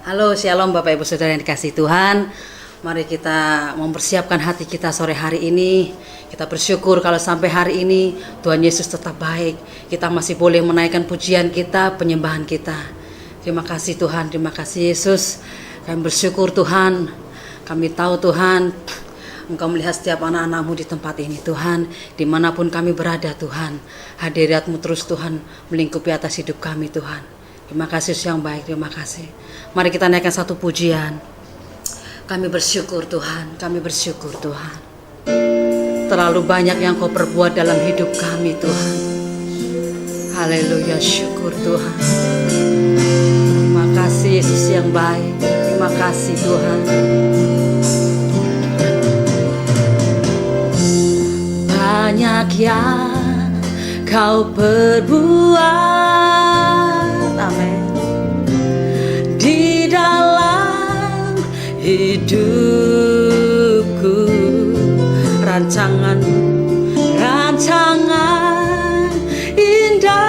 Halo, shalom Bapak Ibu Saudara yang dikasihi Tuhan. Mari kita mempersiapkan hati kita sore hari ini. Kita bersyukur kalau sampai hari ini Tuhan Yesus tetap baik. Kita masih boleh menaikkan pujian kita, penyembahan kita. Terima kasih Tuhan, terima kasih Yesus. Kami bersyukur Tuhan. Kami tahu Tuhan, Engkau melihat setiap anak-anak-Mu di tempat ini Tuhan. Dimanapun kami berada Tuhan, hadirat-Mu terus Tuhan melingkupi atas hidup kami Tuhan. Terima kasih yang baik, terima kasih. Mari kita naikkan satu pujian. Kami bersyukur Tuhan, kami bersyukur Tuhan. Terlalu banyak yang Kau perbuat dalam hidup kami Tuhan. Haleluya, syukur Tuhan. Terima kasih Yesus yang baik, terima kasih Tuhan. Banyak yang Kau perbuat, amin, di dalam hidupku. Rancangan indahmu,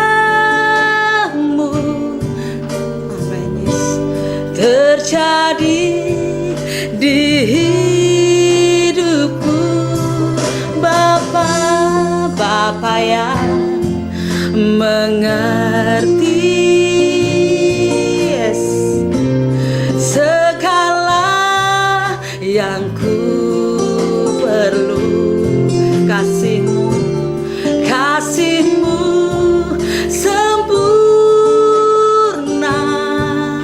amin, terjadi di hidupku. Bapa yang mengerti, yes, segala yang ku perlu. Kasih-Mu sempurna,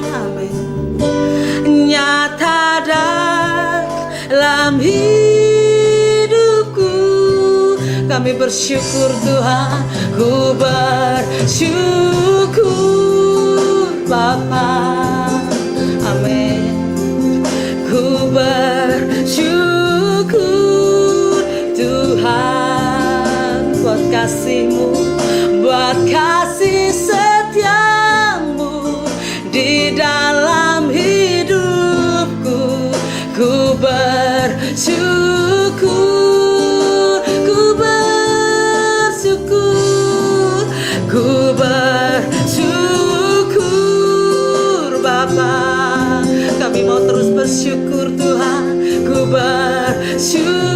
amin, nyata dalam hidupku. Kami bersyukur Tuhan, ku bersyukur Bapa, amin, ku bersyukur Tuhan buat kasih-Mu, buat kasih setiamu di dalam hidupku. Ku bersyukur, ku bersyukur Bapa. Kami mau terus bersyukur Tuhan, ku bersyukur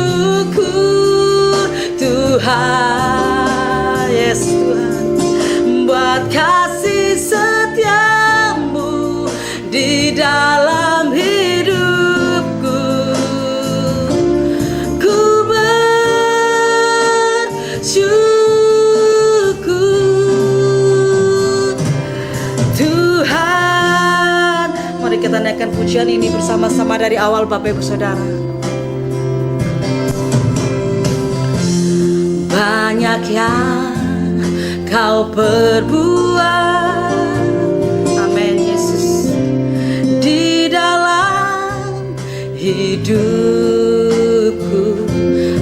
Tuhan, yes Tuhan, buat kasih setiamu di dalam hidupku. Ku bersyukur Tuhan. Mari kita naikkan pujian ini bersama-sama dari awal Bapak Ibu Saudara. Banyak yang Kau perbuat, amin Yesus, di dalam hidupku.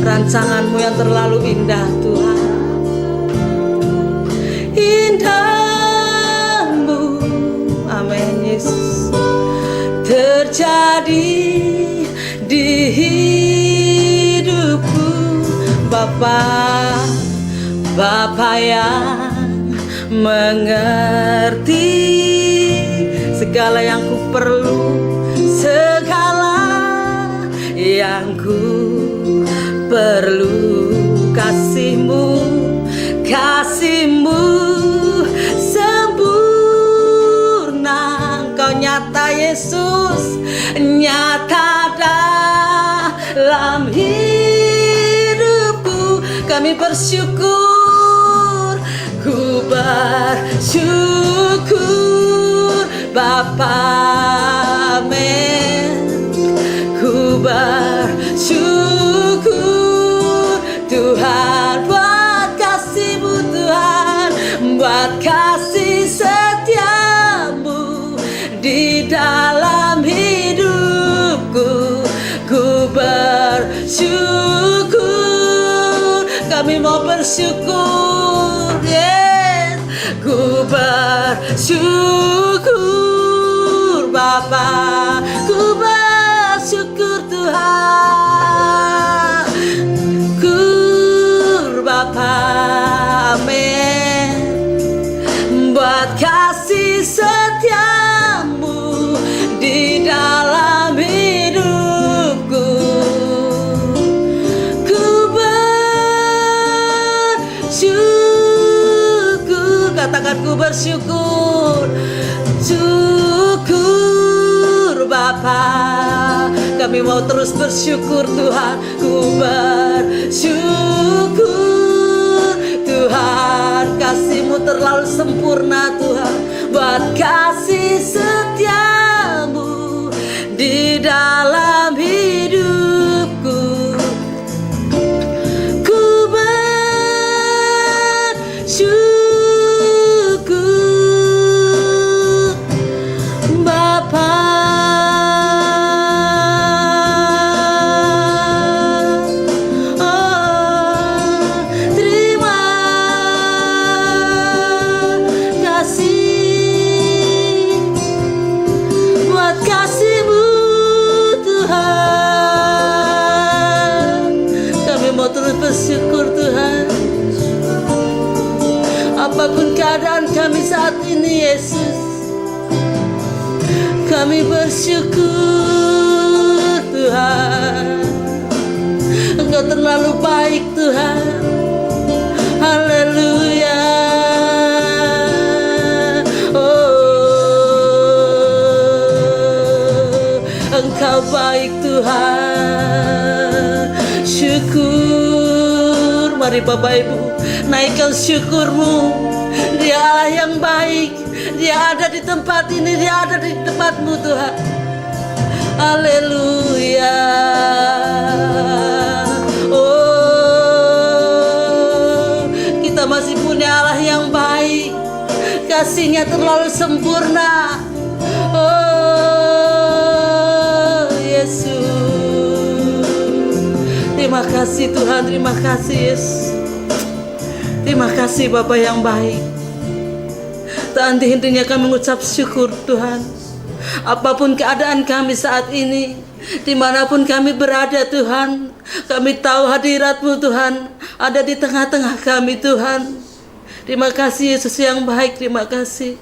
Rancangan-Mu yang terlalu indah Tuhan, indahmu, amin Yesus, terjadi di hidupku. Bapa yang mengerti segala yang ku perlu, segala yang ku perlu. Kasih-Mu sempurna. Engkau nyata Yesus, nyata dalam hidupku. Kami bersyukur, ku bersyukur Bapa, amin, ku bersyukur Tuhan buat kasih-Mu Tuhan, buat kasih setiamu di dalam hidupku. Ku bersyukur, kami mau bersyukur, yes. Ku bersyukur Bapa, ku bersyukur Tuhan, kur Bapa, amin, buat kasih setiamu di bersyukur. Syukur Bapa, kami mau terus bersyukur Tuhan. Ku bersyukur Tuhan, kasih-Mu terlalu sempurna Tuhan. Buat kasih setiamu di dalam hidupku, ku bersyukur Bapa. Oh, terima kasih buat kasih-Mu Tuhan. Kami mau terus bersyukur Tuhan. Apapun keadaan kami saat ini Yesus, kami bersyukur Tuhan. Engkau terlalu baik Tuhan. Haleluya. Oh, Engkau baik Tuhan. Syukur. Mari Bapak Ibu, naikkan syukur-Mu. Dia Allah yang baik. Dia ada di tempat ini, Dia ada di tempat-Mu Tuhan. Haleluya. Oh, kita masih punya Allah yang baik. Kasih-Nya terlalu sempurna. Oh Yesus, terima kasih Tuhan. Terima kasih Yesus. Terima kasih Bapa yang baik. Tak henti-hentinya kami mengucap syukur Tuhan. Apapun keadaan kami saat ini, dimanapun kami berada Tuhan, kami tahu hadirat-Mu Tuhan ada di tengah-tengah kami Tuhan. Terima kasih Yesus yang baik. Terima kasih.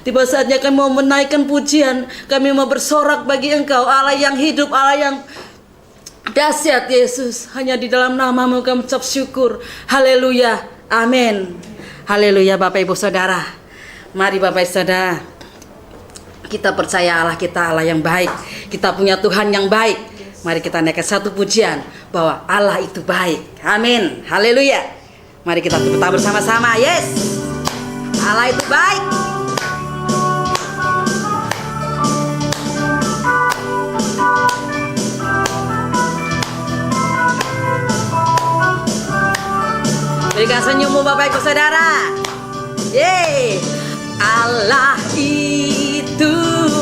Tiba saatnya kami mau menaikkan pujian. Kami mau bersorak bagi Engkau, Allah yang hidup, Allah yang dahsyat Yesus. Hanya di dalam nama-Mu kami ucap syukur. Haleluya. Amin. Haleluya. Bapak Ibu Saudara, mari Bapak Ibu Saudara, kita percaya Allah kita Allah yang baik. Kita punya Tuhan yang baik. Mari kita naikkan satu pujian bahwa Allah itu baik. Amin. Haleluya. Mari kita tepuk tangan bersama-sama. Yes, Allah itu baik. Berikan senyummu Bapak Ibu Saudara. Yeay. Allah itu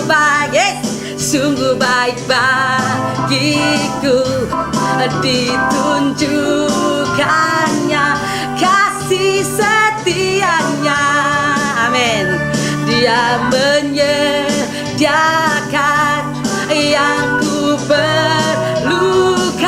baik, yes, sungguh baik bagiku. Ditunjukkannya kasih setianya. Amin. Dia menyediakan yang ku perlukan,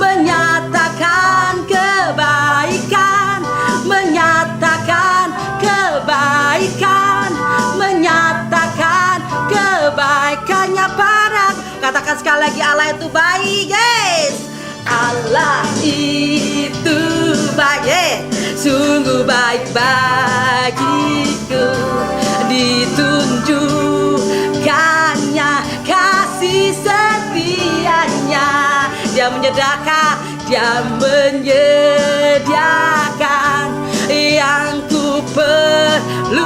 menyatakan kebaikan, menyatakan kebaikan, menyatakan kebaikannya pada. Katakan sekali lagi, Allah itu baik, guys. Allah itu baik, sungguh baik bagiku. Ditunjukkannya kasih setianya. Dia menyediakan yang ku perlukan,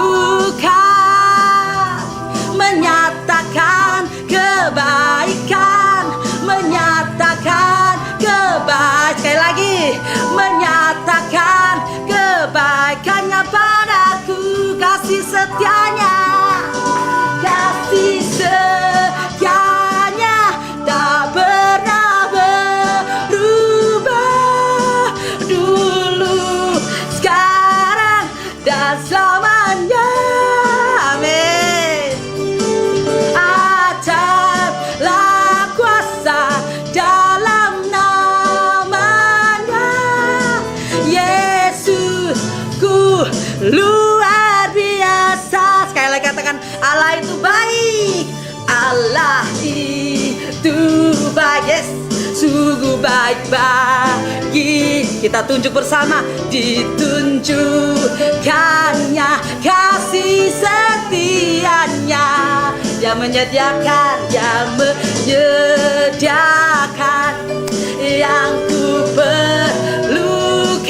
menyatakan kebaikan, menyatakan kebaikan. Sekali lagi, menyatakan kebaikannya padaku, kasih setianya, kasih setianya tak pernah berubah, dulu, sekarang, dan selamanya. Amin. Adalah kuasa dalam namanya, Yesusku luar biasa. Sekali lagi katakan, Allah itu baik. Allah itu baik, yes, sungguh baik bagi Kita tunjuk bersama. Ditunjukkannya kasih setianya. Dia menyediakan, dia menyediakan yang ku perlukan.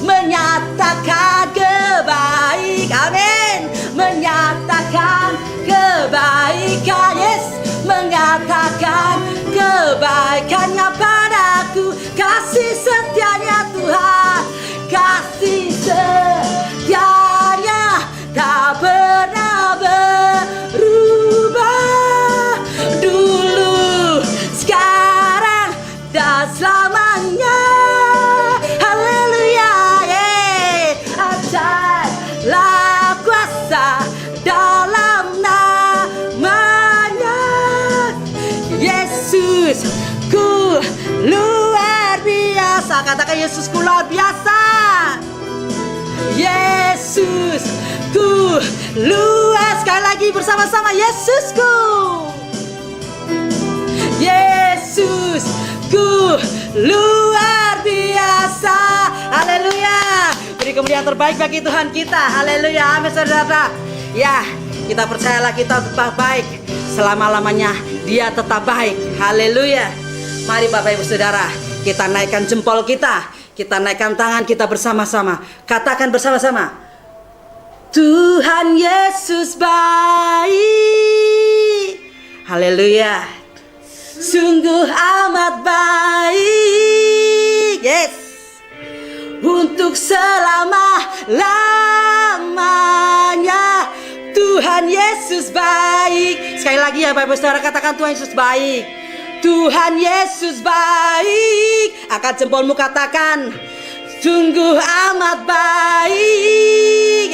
Menyatakan kebaik, amin. Menyatakan kebaikan, yes. Mengatakan kebaikannya padaku. Kasih setianya Tuhan, kasih setianya tak pernah berubah. Dulu, sekarang, dan selamanya. Haleluya, adalah kuasa dalam namanya. Yesus ku luar biasa. Katakan Yesus ku luar biasa. Yesus ku luar. Sekali lagi bersama-sama. Yesusku, Yesus ku luar biasa. Haleluya. Beri kemuliaan terbaik bagi Tuhan kita. Haleluya. Amin saudara. Ya, kita percayalah kita tetap baik selama-lamanya. Dia tetap baik. Haleluya. Mari Bapak Ibu Saudara, kita naikkan jempol kita. Kita naikkan tangan kita bersama-sama. Katakan bersama-sama. Tuhan Yesus baik. Haleluya. Sungguh amat baik. Yes. Untuk selama-lamanya. Tuhan Yesus baik. Sekali lagi ya Bapak Ibu Saudara, katakan Tuhan Yesus baik. Tuhan Yesus baik. Angkat jempolmu, katakan sungguh amat baik.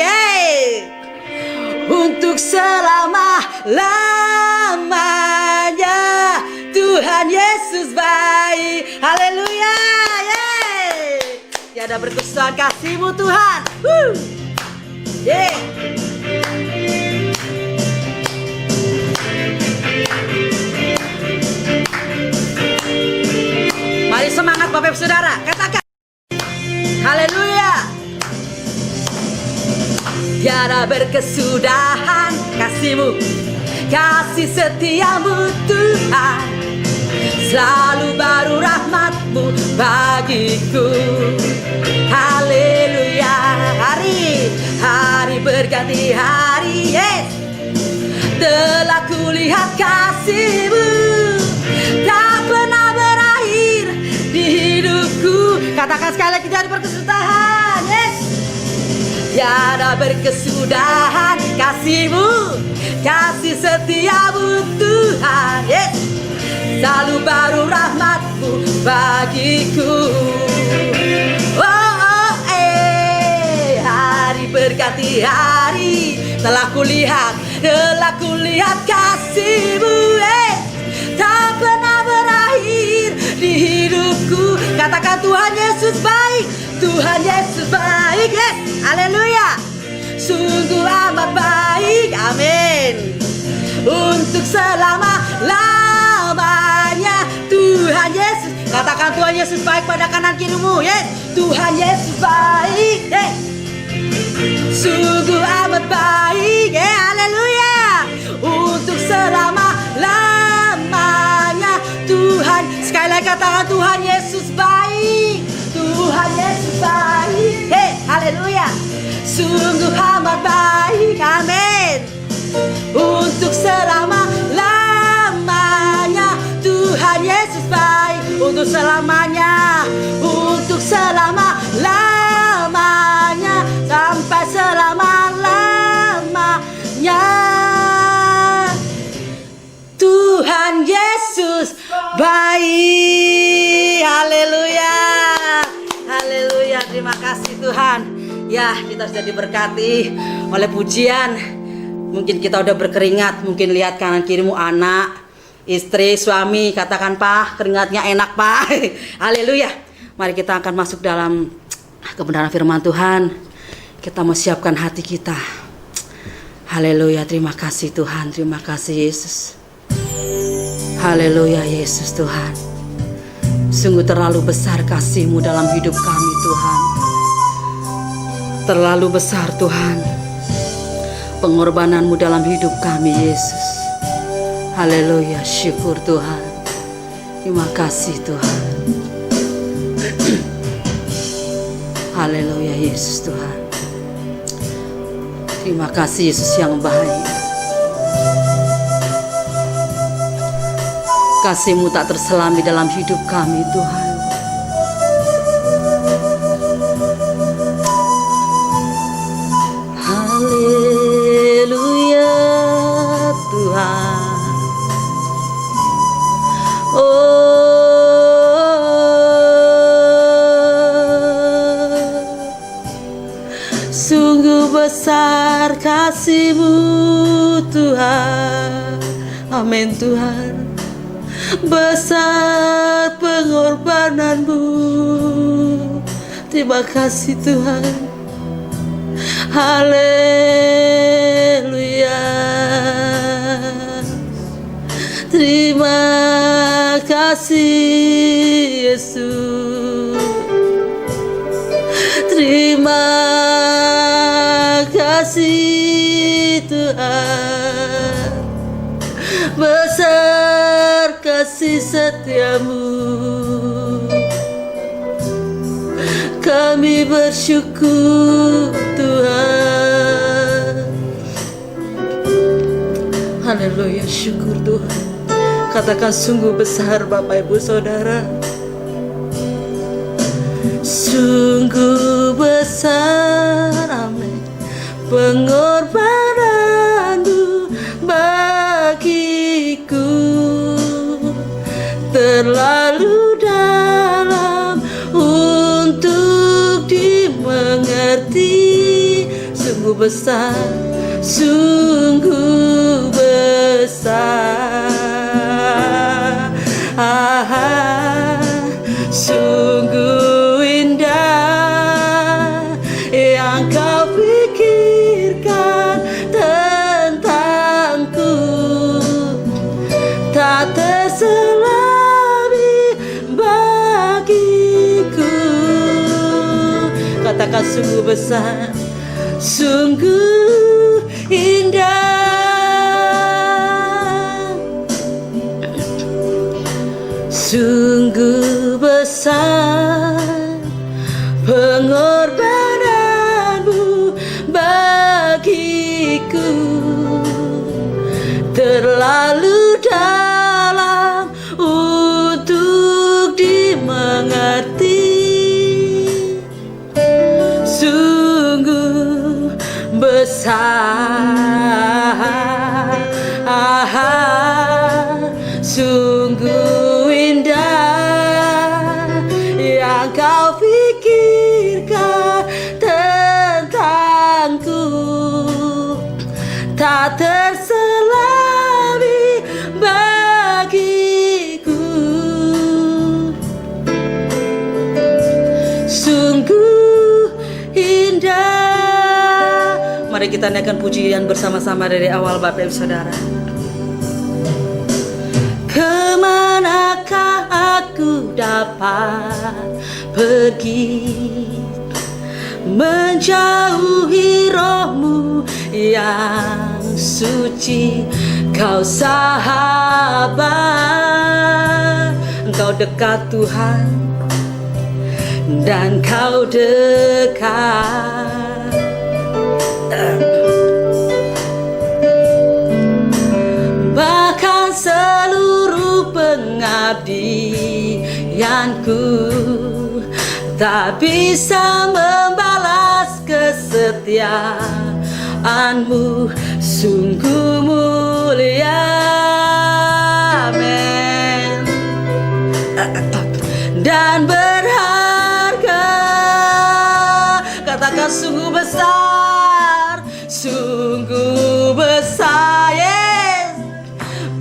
Untuk selama-lamanya. Tuhan Yesus baik. Haleluya. Tiada berkesudahan kasih-Mu Tuhan. Mari semangat Bapak Ibu Saudara, katakan haleluya. Tiada berkesudahan kasih-Mu, kasih setiamu Tuhan. Selalu baru rahmat-Mu bagiku. Haleluya. Hari berganti hari, yes. Telah kulihat kasih-Mu tak pernah berakhir di hidupku. Katakan sekali lagi, tiada berkesudahan, yes. Tiada berkesudahan kasih-Mu, kasih setiamu Tuhan, yes. Selalu baru rahmat-Mu bagiku. Hari berganti hari, telah kulihat kasih-Mu, tak pernah berakhir di hidupku. Katakan Tuhan Yesus baik. Tuhan Yesus baik, yes. Haleluya. Sungguh amat baik, amin. Untuk selama-lamanya. Tuhan Yesus, katakan Tuhan Yesus baik pada kanan kirimu, yes. Tuhan Yesus baik, yes. Sungguh amat baik, haleluya. Untuk selama-lamanya. Tuhan, sekali lagi katakan Tuhan Yesus baik. Tuhan Yesus baik, haleluya. Sungguh amat baik, amin. Untuk selama-lamanya. Tuhan Yesus baik. Untuk selamanya. Untuk selama-lamanya. Sampai selama-lamanya. Tuhan Yesus baik. Haleluya. Haleluya. Terima kasih Tuhan. Ya, kita sudah diberkati oleh pujian. Mungkin kita udah berkeringat. Mungkin lihat kanan kirimu anak, istri, suami. Katakan Pak, keringatnya enak Pak. Haleluya. Mari kita akan masuk dalam kebenaran firman Tuhan. Kita mau siapkan hati kita. Haleluya. Terima kasih Tuhan. Terima kasih Yesus. Haleluya Yesus Tuhan. Sungguh terlalu besar kasih-Mu dalam hidup kami Tuhan. Terlalu besar Tuhan pengorbanan-Mu dalam hidup kami Yesus. Haleluya, syukur Tuhan. Terima kasih Tuhan. Haleluya Yesus Tuhan. Terima kasih Yesus yang baik. Kasih-Mu tak terselami dalam hidup kami Tuhan. Haleluya Tuhan. Sungguh besar kasih-Mu Tuhan. Amin Tuhan. Besar pengorbanan-Mu. Terima kasih Tuhan. Haleluya. Terima kasih Yesus. Terima kasih Tuhan. Besar kasih setia-Mu. Kami bersyukur Tuhan. Haleluya, syukur Tuhan. Katakan sungguh besar Bapak Ibu Saudara. Sungguh besar, amin, pengorbanan-Mu bagiku. Terlalu dalam untuk dimengerti. Sungguh besar, sungguh besar. Sungguh indah yang Kau pikirkan tentangku. Tak terselami bagiku. Katakan sungguh besar, sungguh indah. Sungguh besar pengorbanan-Mu bagiku. Terlalu dalam untuk dimengerti. Sungguh besar, sungguh indah yang Kau pikirkan tentangku. Tak terselami bagiku. Sungguh indah. Mari kita naikkan pujian bersama-sama dari awal Bapak Ibu Saudara. Kemanakah aku dapat pergi menjauhi Roh-Mu yang suci? Kau sahabat, Engkau dekat Tuhan, dan Kau dekat. Bahkan seluruh pengabdianku tak bisa membalas kesetiaan-Mu. Sungguh mulia, amin, dan berharga. Katakan sungguh besar, sungguh besar, yes,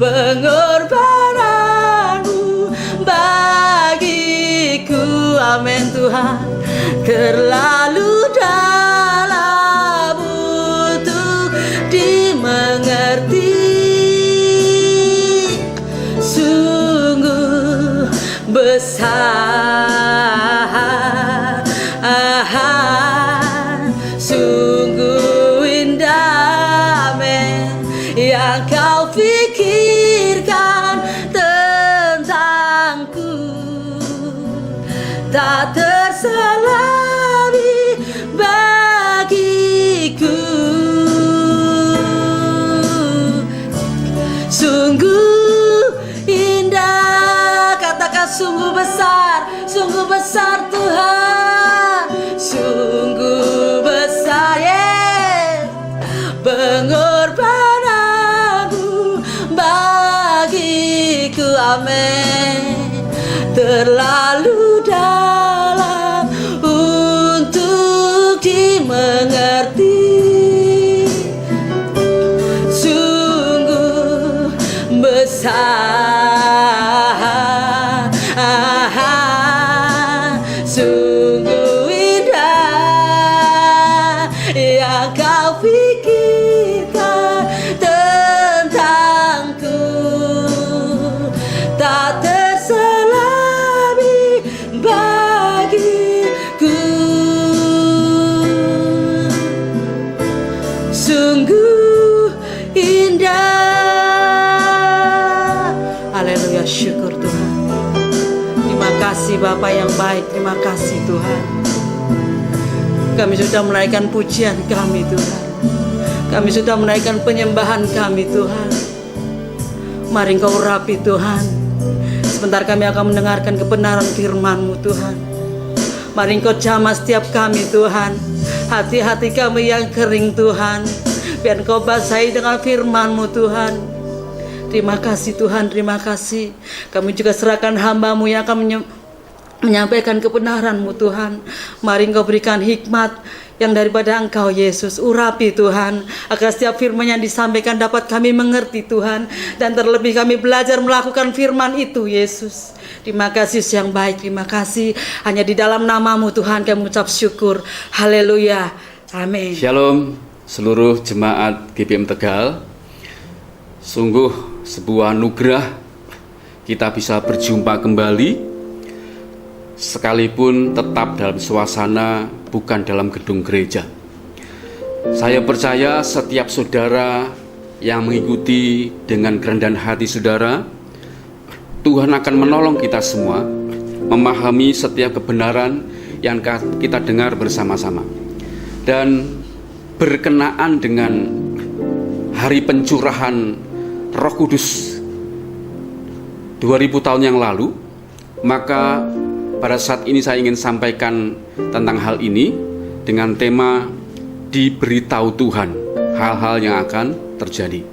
pengorbanan-Mu bagiku. Amin Tuhan. Terlalu dalam untuk dimengerti. Sungguh besar besar Tuhan, sungguh besar Yesus, pengorbananmu bagiku, amin. Terlalu dalam untuk dimengerti, sungguh besar, sungguh indah yang kau pikirkan tentangku, tak terselami bagiku, sungguh indah. Haleluya, syukur Tuhan. Terima kasih Bapa yang baik, terima kasih Tuhan. Kami sudah menaikkan pujian kami Tuhan, kami sudah menaikkan penyembahan kami Tuhan. Mari Engkau urapi Tuhan. Sebentar kami akan mendengarkan kebenaran firman-Mu Tuhan. Mari Engkau jamah setiap kami Tuhan, hati-hati kami yang kering Tuhan, biar Engkau basahi dengan firman-Mu Tuhan. Terima kasih Tuhan, terima kasih. Kami juga serahkan hamba-Mu yang akan menyampaikan kebenaran-Mu Tuhan. Mari Engkau berikan hikmat yang daripada Engkau Yesus. Urapi Tuhan, agar setiap firman yang disampaikan dapat kami mengerti Tuhan, dan terlebih kami belajar melakukan firman itu Yesus. Terima kasih yang baik, terima kasih. Hanya di dalam nama-Mu Tuhan kami mengucap syukur. Haleluya, amin. Shalom seluruh jemaat GBM Tegal. Sungguh sebuah anugerah kita bisa berjumpa kembali, sekalipun tetap dalam suasana bukan dalam gedung gereja. Saya percaya setiap saudara yang mengikuti dengan kerendahan hati saudara, Tuhan akan menolong kita semua memahami setiap kebenaran yang kita dengar bersama-sama. Dan berkenaan dengan hari pencurahan Roh Kudus 2000 tahun yang lalu, maka pada saat ini saya ingin sampaikan tentang hal ini dengan tema diberitahu Tuhan hal-hal yang akan terjadi.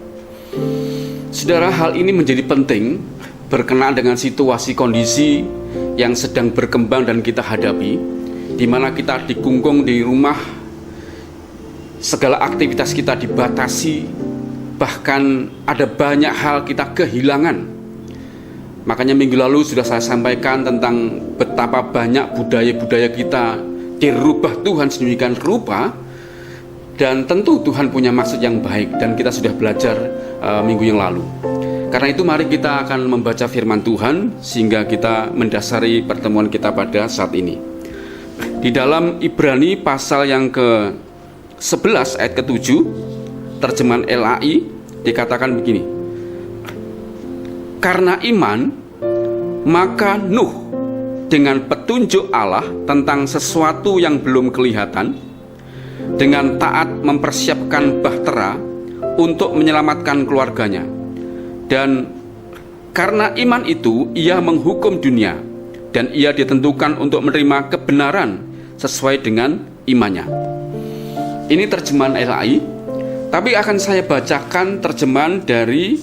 Saudara, hal ini menjadi penting berkenaan dengan situasi kondisi yang sedang berkembang dan kita hadapi, di mana kita dikungkung di rumah, segala aktivitas kita dibatasi, bahkan ada banyak hal kita kehilangan. Makanya minggu lalu sudah saya sampaikan tentang betapa banyak budaya-budaya kita dirubah Tuhan sedemikian rupa, dan tentu Tuhan punya maksud yang baik, dan kita sudah belajar minggu yang lalu. Karena itu mari kita akan membaca firman Tuhan sehingga kita mendasari pertemuan kita pada saat ini. Di dalam Ibrani pasal yang ke-11 ayat ke-7, terjemahan LAI dikatakan begini: karena iman, maka Nuh dengan petunjuk Allah tentang sesuatu yang belum kelihatan, dengan taat mempersiapkan bahtera untuk menyelamatkan keluarganya. Dan karena iman itu ia menghukum dunia, dan ia ditentukan untuk menerima kebenaran sesuai dengan imannya. Ini terjemahan LAI, tapi akan saya bacakan terjemahan dari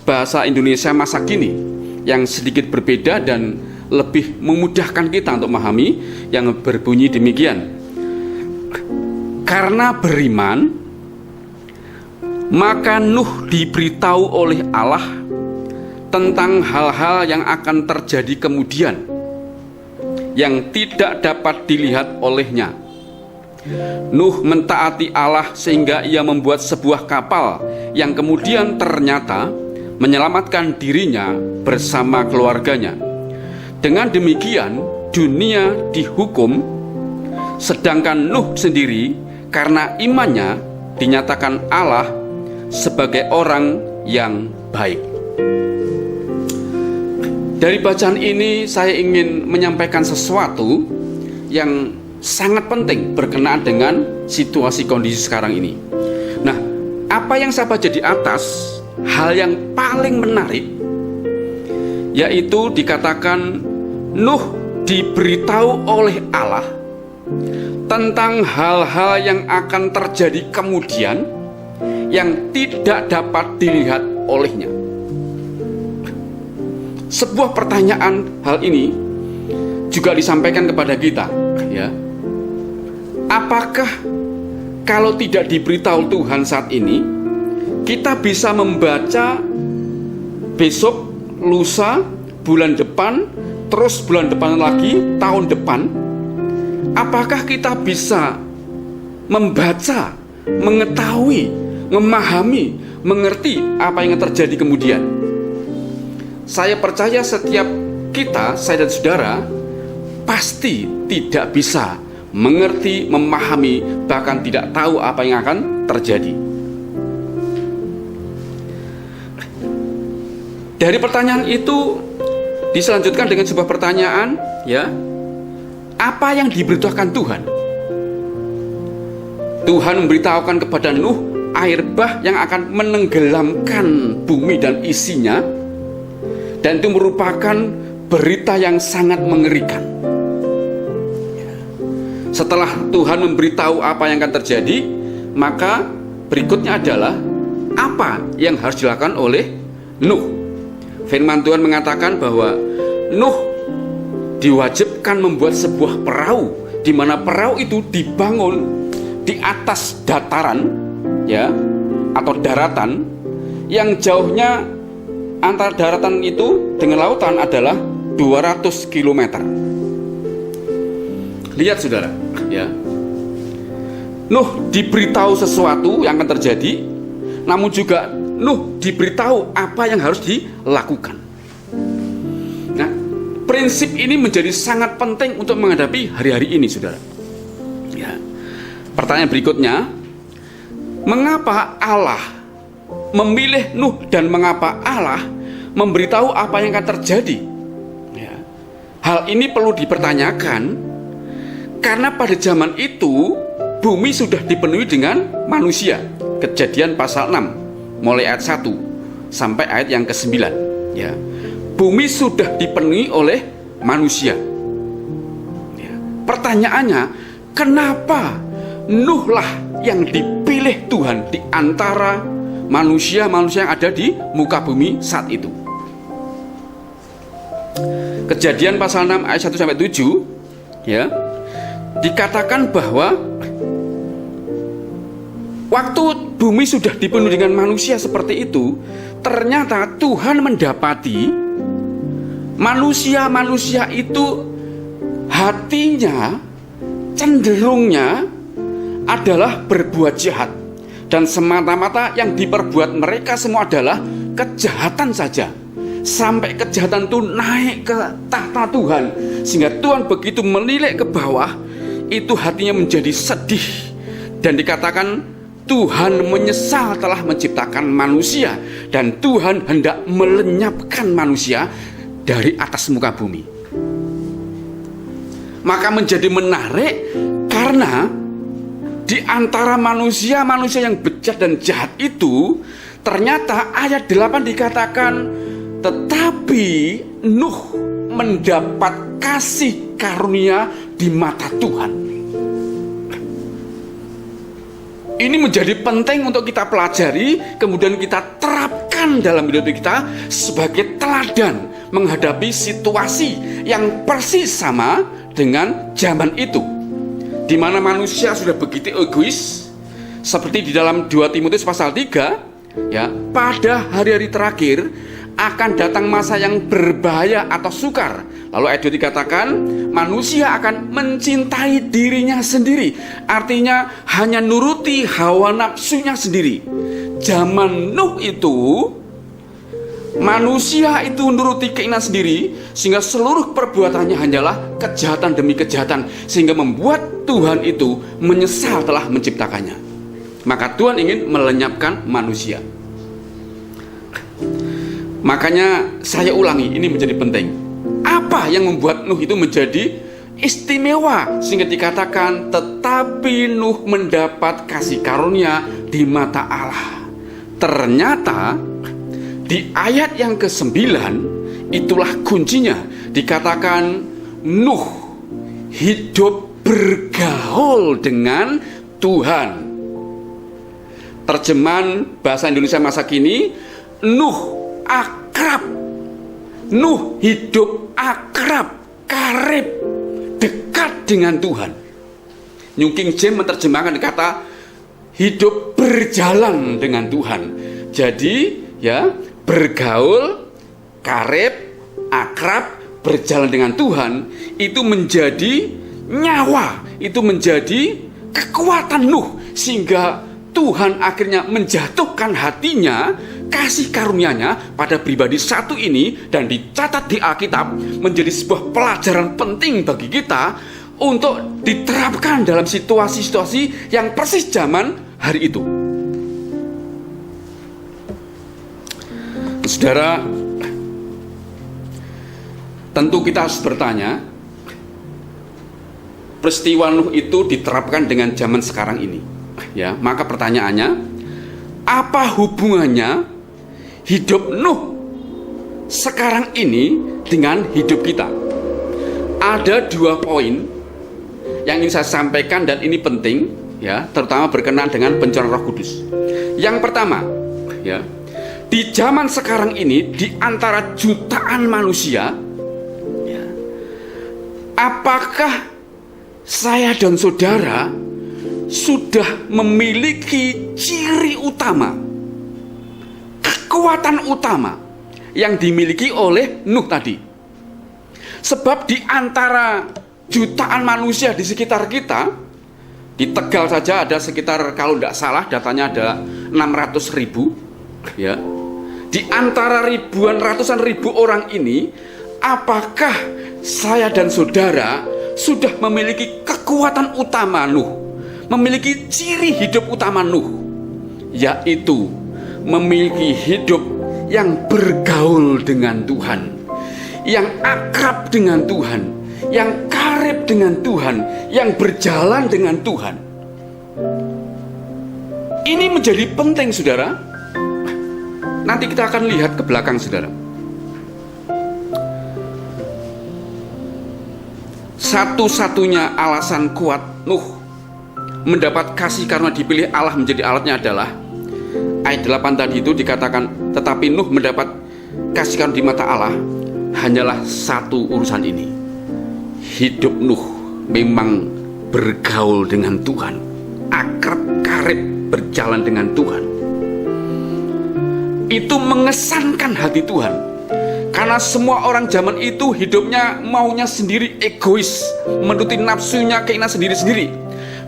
bahasa Indonesia masa kini yang sedikit berbeda dan lebih memudahkan kita untuk memahami, yang berbunyi demikian: karena beriman, maka Nuh diberitahu oleh Allah tentang hal-hal yang akan terjadi kemudian, yang tidak dapat dilihat olehnya. Nuh mentaati Allah sehingga ia membuat sebuah kapal yang kemudian ternyata menyelamatkan dirinya bersama keluarganya. Dengan demikian dunia dihukum, sedangkan Nuh sendiri karena imannya dinyatakan Allah sebagai orang yang baik. Dari bacaan ini saya ingin menyampaikan sesuatu yang sangat penting berkenaan dengan situasi kondisi sekarang ini. Nah, apa yang saya baca di atas, hal yang paling menarik yaitu dikatakan Nuh diberitahu oleh Allah tentang hal-hal yang akan terjadi kemudian yang tidak dapat dilihat olehnya. Sebuah pertanyaan hal ini juga disampaikan kepada kita, ya. Apakah kalau tidak diberitahu Tuhan saat ini, kita bisa membaca besok, lusa, bulan depan, terus bulan depan lagi, tahun depan? Apakah kita bisa membaca, mengetahui, memahami, mengerti apa yang terjadi kemudian? Saya percaya setiap kita, saya dan saudara, pasti tidak bisa mengerti, memahami, bahkan tidak tahu apa yang akan terjadi. Dari pertanyaan itu diselanjutkan dengan sebuah pertanyaan, ya. Apa yang diberitahukan Tuhan? Tuhan memberitahukan kepada Nuh air bah yang akan menenggelamkan bumi dan isinya, dan itu merupakan berita yang sangat mengerikan. Setelah Tuhan memberitahu apa yang akan terjadi, maka berikutnya adalah apa yang harus dilakukan oleh Nuh. Firman Tuhan mengatakan bahwa Nuh diwajibkan membuat sebuah perahu, di mana perahu itu dibangun di atas dataran, ya, atau daratan yang jauhnya antara daratan itu dengan lautan adalah 200 km. Lihat saudara, ya. Nuh diberitahu sesuatu yang akan terjadi, namun juga Nuh diberitahu apa yang harus dilakukan. Nah, prinsip ini menjadi sangat penting untuk menghadapi hari-hari ini, saudara. Ya. Pertanyaan berikutnya, mengapa Allah memilih Nuh dan mengapa Allah memberitahu apa yang akan terjadi? Ya. Hal ini perlu dipertanyakan karena pada zaman itu bumi sudah dipenuhi dengan manusia. Kejadian pasal 6 mulai ayat 1 sampai ayat yang ke-9, ya. Bumi sudah dipenuhi oleh manusia, ya. Pertanyaannya, kenapa Nuhlah yang dipilih Tuhan di antara manusia-manusia yang ada di muka bumi saat itu? Kejadian pasal 6 ayat 1 sampai 7, ya, dikatakan bahwa waktu bumi sudah dipenuhi dengan manusia seperti itu, ternyata Tuhan mendapati manusia-manusia itu hatinya, cenderungnya adalah berbuat jahat, dan semata-mata yang diperbuat mereka semua adalah kejahatan saja, sampai kejahatan itu naik ke tahta Tuhan, sehingga Tuhan begitu menilik ke bawah, itu hatinya menjadi sedih, dan dikatakan Tuhan menyesal telah menciptakan manusia, dan Tuhan hendak melenyapkan manusia dari atas muka bumi. Maka menjadi menarik karena di antara manusia-manusia yang bejat dan jahat itu, ternyata ayat 8 dikatakan, tetapi Nuh mendapat kasih karunia di mata Tuhan. Ini menjadi penting untuk kita pelajari, kemudian kita terapkan dalam hidup kita sebagai teladan menghadapi situasi yang persis sama dengan zaman itu, di mana manusia sudah begitu egois, seperti di dalam 2 Timotius pasal 3, ya, pada hari-hari terakhir akan datang masa yang berbahaya atau sukar. Lalu ayat 2 dikatakan manusia akan mencintai dirinya sendiri, artinya hanya nuruti hawa nafsunya sendiri. Zaman Nuh itu manusia itu nuruti keinginan sendiri, sehingga seluruh perbuatannya hanyalah kejahatan demi kejahatan, sehingga membuat Tuhan itu menyesal telah menciptakannya. Maka Tuhan ingin melenyapkan manusia. Makanya saya ulangi, ini menjadi penting. Apa yang membuat Nuh itu menjadi istimewa sehingga dikatakan tetapi Nuh mendapat kasih karunia di mata Allah? Ternyata di ayat yang ke-9 itulah kuncinya. Dikatakan Nuh hidup bergaul dengan Tuhan. Terjemahan bahasa Indonesia masa kini, Nuh akrab. Nuh hidup akrab, karib, dekat dengan Tuhan. New King James menerjemahkan kata hidup berjalan dengan Tuhan. Jadi ya, bergaul, karib, akrab, berjalan dengan Tuhan itu menjadi nyawa, itu menjadi kekuatan Nuh, sehingga Tuhan akhirnya menjatuhkan hatinya, kasih karunia-Nya pada pribadi satu ini, dan dicatat di Alkitab menjadi sebuah pelajaran penting bagi kita untuk diterapkan dalam situasi-situasi yang persis zaman hari itu. Saudara, tentu kita harus bertanya, peristiwa Nuh itu diterapkan dengan zaman sekarang ini. Ya, maka pertanyaannya, apa hubungannya hidup Nuh sekarang ini dengan hidup kita? Ada 2 poin yang ingin saya sampaikan, dan ini penting ya, terutama berkenaan dengan pencurahan Roh Kudus. Yang pertama, ya, di zaman sekarang ini, di antara jutaan manusia, ya, apakah saya dan saudara sudah memiliki ciri utama, kekuatan utama yang dimiliki oleh Nuh tadi? Sebab di antara jutaan manusia di sekitar kita, di Tegal saja ada sekitar, kalau tidak salah datanya ada 600.000, ya. Di antara ribuan, ratusan ribu orang ini, apakah saya dan saudara sudah memiliki kekuatan utama Nuh, memiliki ciri hidup utama Nuh, yaitu memiliki hidup yang bergaul dengan Tuhan, yang akrab dengan Tuhan, yang karib dengan Tuhan, yang berjalan dengan Tuhan. Ini menjadi penting, saudara. Nanti kita akan lihat ke belakang, saudara. Satu-satunya alasan kuat Nuh mendapat kasih karena dipilih Allah menjadi alatnya adalah ayat 8 tadi itu dikatakan, tetapi Nuh mendapat kasih karunia di mata Allah hanyalah satu urusan ini. Hidup Nuh memang bergaul dengan Tuhan, akrab, karib, berjalan dengan Tuhan. Itu mengesankan hati Tuhan, karena semua orang zaman itu hidupnya maunya sendiri, egois, menuruti nafsunya, keinginan sendiri-sendiri.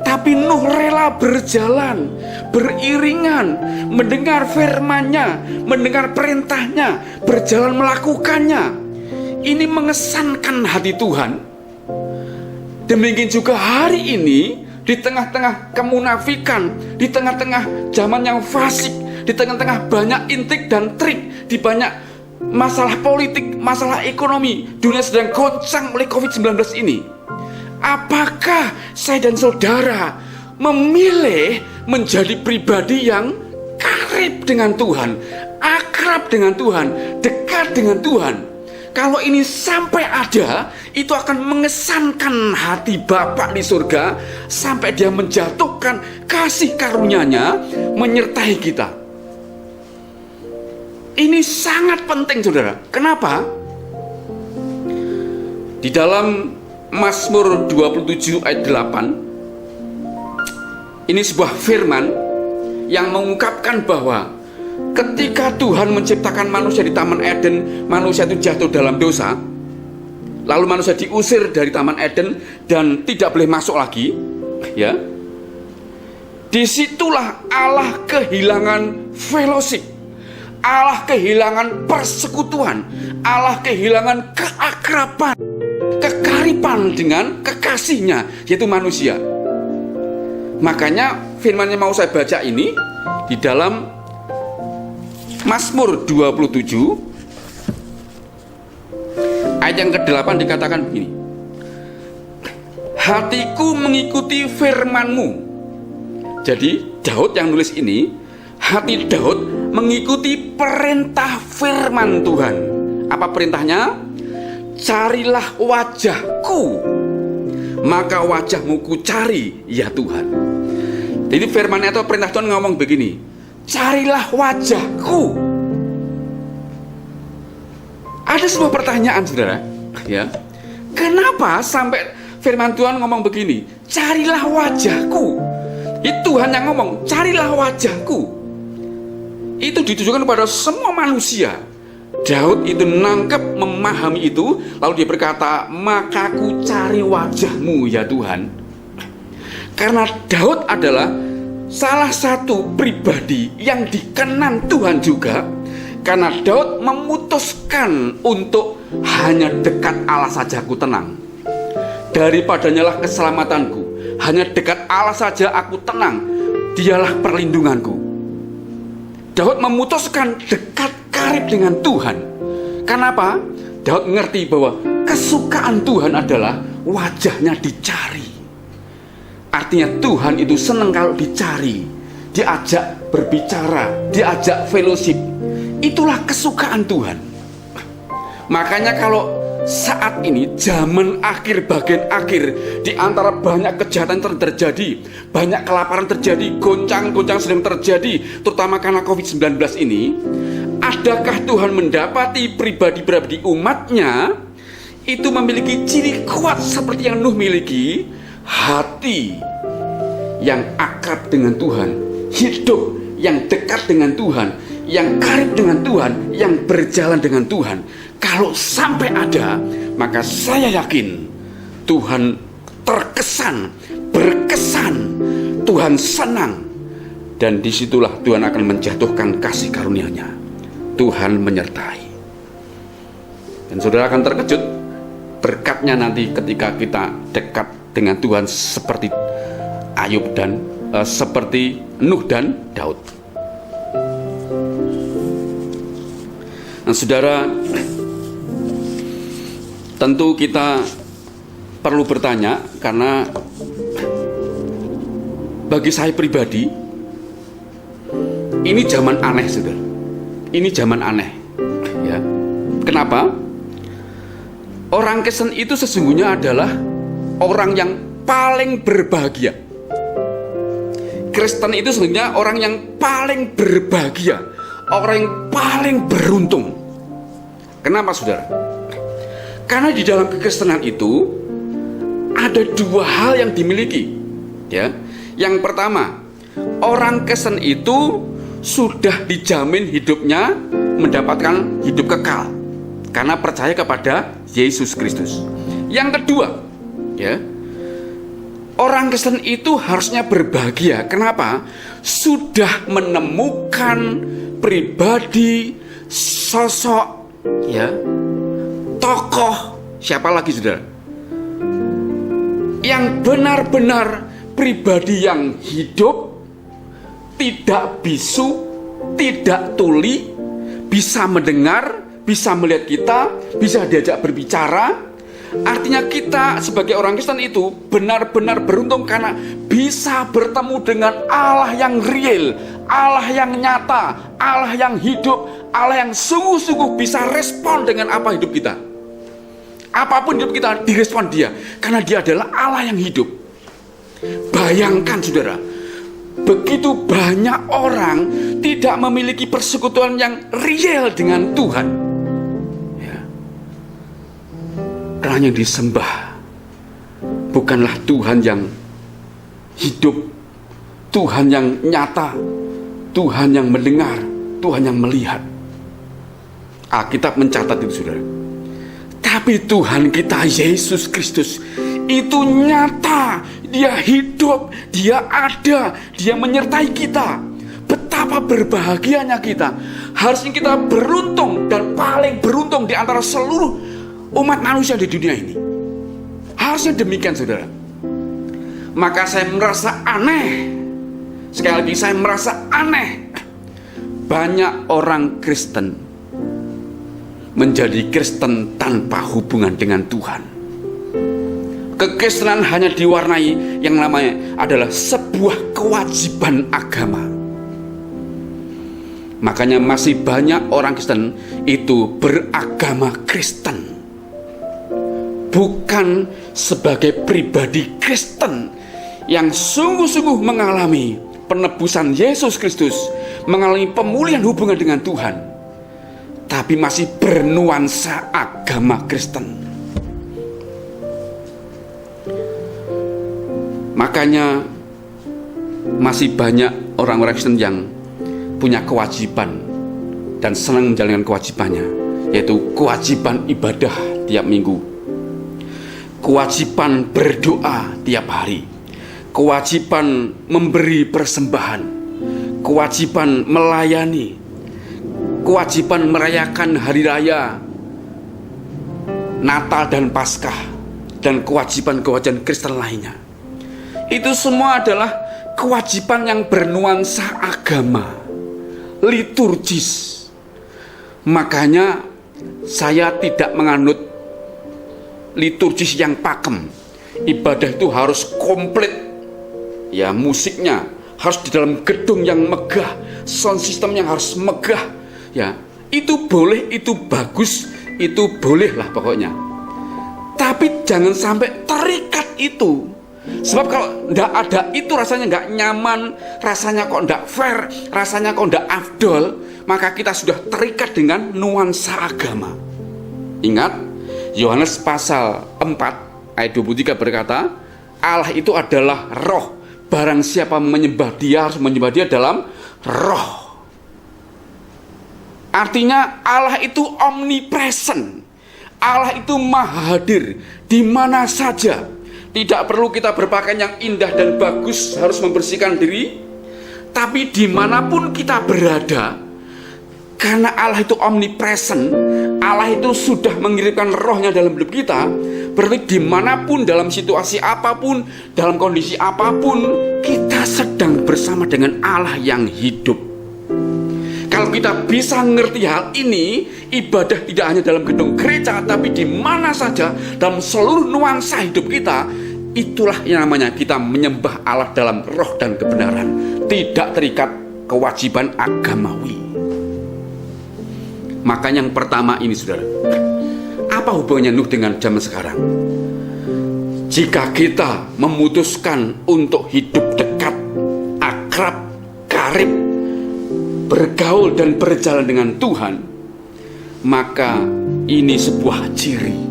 Tapi Nuh rela berjalan, beriringan, mendengar firman-Nya, mendengar perintahnya, berjalan melakukannya. Ini mengesankan hati Tuhan. Demikian juga hari ini, di tengah-tengah kemunafikan, di tengah-tengah zaman yang fasik, di tengah-tengah banyak intik dan trik, di banyak masalah politik, masalah ekonomi, dunia sedang goncang oleh COVID-19 ini. Apakah saya dan saudara memilih menjadi pribadi yang karib dengan Tuhan, akrab dengan Tuhan, dekat dengan Tuhan? Kalau ini sampai ada, itu akan mengesankan hati Bapa di surga, sampai Dia menjatuhkan kasih karunia-Nya menyertai kita. Ini sangat penting, saudara. Kenapa? Di dalam Mazmur 27 ayat 8, ini sebuah firman yang mengungkapkan bahwa ketika Tuhan menciptakan manusia di Taman Eden, manusia itu jatuh dalam dosa. Lalu manusia diusir dari Taman Eden dan tidak boleh masuk lagi, ya. Disitulah Allah kehilangan fellowship, Allah kehilangan persekutuan, Allah kehilangan keakraban, kekariban dengan kekasihnya, yaitu manusia. Makanya firman yang mau saya baca ini di dalam Mazmur 27 ayat yang ke-8 dikatakan begini, hatiku mengikuti firman-Mu. Jadi Daud yang nulis ini, hati Daud mengikuti perintah firman Tuhan. Apa perintahnya? carilah wajahku, maka wajahmu ku cari, ya Tuhan. Jadi firman atau perintah Tuhan ngomong begini, carilah wajahku. Ada sebuah pertanyaan, saudara, ya. Kenapa sampai firman Tuhan ngomong begini, carilah wajahku? Itu Tuhan yang ngomong, carilah wajahku. Itu ditujukan kepada semua manusia. Daud itu nangkep, memahami itu, lalu dia berkata, maka ku cari wajahmu, ya Tuhan. Karena Daud adalah salah satu pribadi yang dikenan Tuhan juga, karena Daud memutuskan untuk hanya dekat Allah saja aku tenang. Daripadanya lah keselamatanku, hanya dekat Allah saja aku tenang, dialah perlindunganku. Daud memutuskan dekat karib dengan Tuhan. Kenapa? Daud mengerti bahwa kesukaan Tuhan adalah wajahnya dicari. Artinya Tuhan itu senang kalau dicari, diajak berbicara, diajak fellowship. Itulah kesukaan Tuhan. Makanya kalau saat ini zaman akhir, bagian akhir, di antara banyak kejahatan terjadi, banyak kelaparan terjadi, goncang-goncang sedang terjadi, terutama karena COVID-19 ini, adakah Tuhan mendapati pribadi-pribadi umatnya itu memiliki ciri kuat seperti yang Nuh miliki, hati yang akrab dengan Tuhan, hidup yang dekat dengan Tuhan, yang karib dengan Tuhan, yang berjalan dengan Tuhan? Kalau sampai ada, maka saya yakin Tuhan terkesan, berkesan, Tuhan senang, dan disitulah Tuhan akan menjatuhkan kasih karunia-Nya. Tuhan menyertai, dan saudara akan terkejut berkatnya nanti ketika kita dekat dengan Tuhan seperti Ayub dan seperti Nuh dan Daud. Nah, saudara, tentu kita perlu bertanya, karena bagi saya pribadi ini zaman aneh, saudara. Ini zaman aneh, ya. Kenapa? Orang Kristen itu sesungguhnya adalah orang yang paling berbahagia. Kristen itu sesungguhnya orang yang paling berbahagia, orang yang paling beruntung. Kenapa, saudara? Karena di dalam kekristenan itu ada dua hal yang dimiliki, ya. Yang pertama, orang Kristen itu sudah dijamin hidupnya mendapatkan hidup kekal karena percaya kepada Yesus Kristus. Yang kedua, ya, orang Kristen itu harusnya berbahagia. Kenapa? Sudah menemukan pribadi, sosok, ya, tokoh, siapa lagi, saudara, yang benar-benar pribadi yang hidup, tidak bisu, tidak tuli, bisa mendengar, bisa melihat kita, bisa diajak berbicara. Artinya kita sebagai orang Kristen itu benar-benar beruntung karena bisa bertemu dengan Allah yang real, Allah yang nyata, Allah yang hidup, Allah yang sungguh-sungguh bisa respon dengan apa hidup kita. Apapun hidup kita direspon Dia, karena Dia adalah Allah yang hidup. Bayangkan, saudara, begitu banyak orang tidak memiliki persekutuan yang real dengan Tuhan, ya. Karena yang disembah bukanlah Tuhan yang hidup, Tuhan yang nyata, Tuhan yang mendengar, Tuhan yang melihat. Alkitab mencatat itu, saudara. Tapi Tuhan kita Yesus Kristus itu nyata, Dia hidup, Dia ada, Dia menyertai kita. Betapa berbahagianya kita. Harusnya kita beruntung dan paling beruntung di antara seluruh umat manusia di dunia ini. Harusnya demikian, saudara. Maka saya merasa aneh. Sekali lagi saya merasa aneh, banyak orang Kristen menjadi Kristen tanpa hubungan dengan Tuhan. Kekristenan hanya diwarnai yang namanya adalah sebuah kewajiban agama. Makanya masih banyak orang Kristen itu beragama Kristen. bukan sebagai pribadi Kristen yang sungguh-sungguh mengalami penebusan Yesus Kristus, mengalami pemulihan hubungan dengan Tuhan, tapi masih bernuansa agama Kristen. Makanya masih banyak orang-orang Kristen yang punya kewajiban dan senang menjalankan kewajibannya, yaitu kewajiban ibadah tiap minggu, kewajiban berdoa tiap hari, kewajiban memberi persembahan, kewajiban melayani, kewajiban merayakan hari raya Natal dan Paskah, dan kewajiban-kewajiban Kristen lainnya. Itu semua adalah kewajiban yang bernuansa agama, liturgis. Makanya saya tidak menganut liturgis yang pakem. Ibadah itu harus komplit, ya, musiknya harus di dalam gedung yang megah, sound system yang harus megah, ya. Itu boleh, itu bagus, itu boleh lah pokoknya. Tapi jangan sampai terikat itu. Sebab kalau tidak ada itu rasanya nggak nyaman, rasanya kok tidak fair, rasanya kok tidak afdol, maka kita sudah terikat dengan nuansa agama. Ingat, Yohanes pasal 4 ayat 23 berkata, Allah itu adalah roh. Barang siapa menyembah dia harus menyembah dia dalam roh. Artinya Allah itu omnipresent. Allah itu maha hadir di mana saja. Tidak perlu kita berpakaian yang indah dan bagus, harus membersihkan diri. Tapi dimanapun kita berada, karena Allah itu omnipresent, Allah itu sudah mengirimkan rohnya dalam hidup kita. Berarti dimanapun, dalam situasi apapun, dalam kondisi apapun, kita sedang bersama dengan Allah yang hidup. Kalau kita bisa ngerti hal ini, ibadah tidak hanya dalam gedung gereja, tapi di mana saja, dalam seluruh nuansa hidup kita, itulah yang namanya kita menyembah Allah dalam roh dan kebenaran, tidak terikat kewajiban agamawi. Makanya yang pertama ini, saudara, apa hubungannya Nuh dengan zaman sekarang? Jika kita memutuskan untuk hidup dekat, akrab, karib, bergaul dan berjalan dengan Tuhan, maka ini sebuah ciri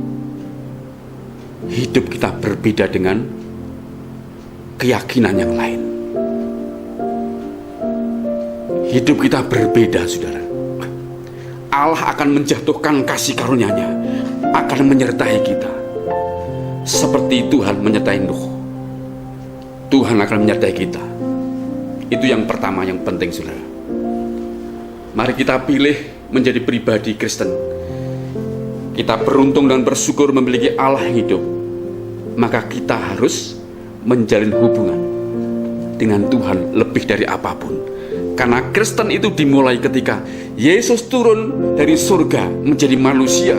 hidup kita berbeda dengan keyakinan yang lain. Hidup kita berbeda, saudara. Allah akan menjatuhkan kasih karunia-Nya, akan menyertai kita seperti Tuhan menyertai Nuh. Tuhan akan menyertai kita. Itu yang pertama, yang penting, saudara. Mari kita pilih menjadi pribadi Kristen. Kita beruntung dan bersyukur memiliki Allah yang hidup. Maka kita harus menjalin hubungan dengan Tuhan lebih dari apapun. Karena Kristen itu dimulai ketika Yesus turun dari surga menjadi manusia.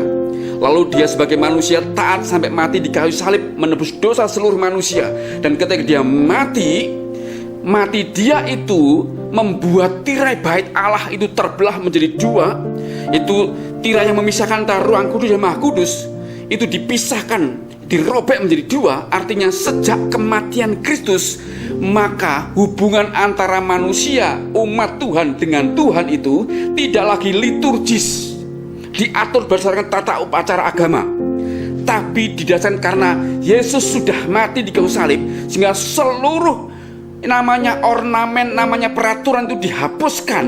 Lalu dia sebagai manusia taat sampai mati di kayu salib, menebus dosa seluruh manusia. Dan ketika dia mati dia itu membuat tirai bait Allah itu terbelah menjadi dua. Itu tirai yang memisahkan antara ruang kudus dan maha kudus, itu dipisahkan, dirobek menjadi dua. Artinya sejak kematian Kristus, maka hubungan antara manusia, umat Tuhan dengan Tuhan itu tidak lagi liturgis, diatur berdasarkan tata upacara agama, tapi didasarkan karena Yesus sudah mati di kayu salib, sehingga seluruh namanya ornamen, namanya peraturan itu dihapuskan.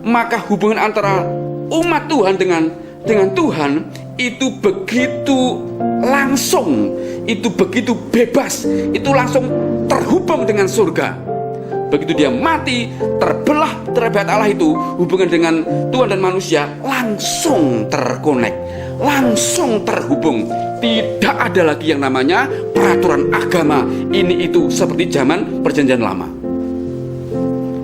Maka hubungan antara umat Tuhan dengan Tuhan itu begitu langsung, itu begitu bebas, itu langsung terhubung dengan surga. Begitu dia mati, terbelah tirai Allah itu, hubungan dengan Tuhan dan manusia langsung terkonek, langsung terhubung. Tidak ada lagi yang namanya peraturan agama ini itu seperti zaman perjanjian lama.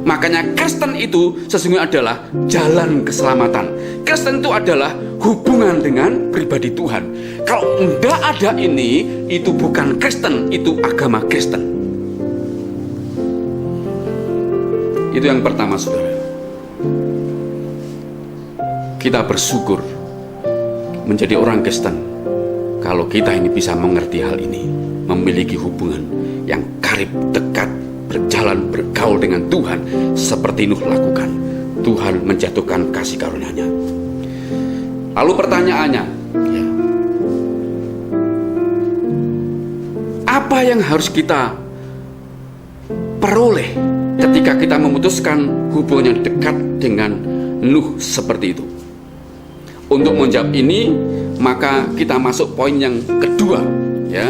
Makanya Kristen itu sesungguhnya adalah jalan keselamatan. Kristen itu adalah hubungan dengan pribadi Tuhan. Kalau tidak ada ini, itu bukan Kristen, itu agama Kristen. Itu yang pertama, saudara. Kita bersyukur menjadi orang Kristen, kalau kita ini bisa mengerti hal ini, memiliki hubungan yang karib, dekat, berjalan, bergaul dengan Tuhan seperti Nuh lakukan, Tuhan menjatuhkan kasih karunia-Nya. Lalu pertanyaannya, ya, apa yang harus kita peroleh ketika kita memutuskan hubungan yang dekat dengan Nuh seperti itu? Untuk menjawab ini, maka kita masuk poin yang kedua, ya.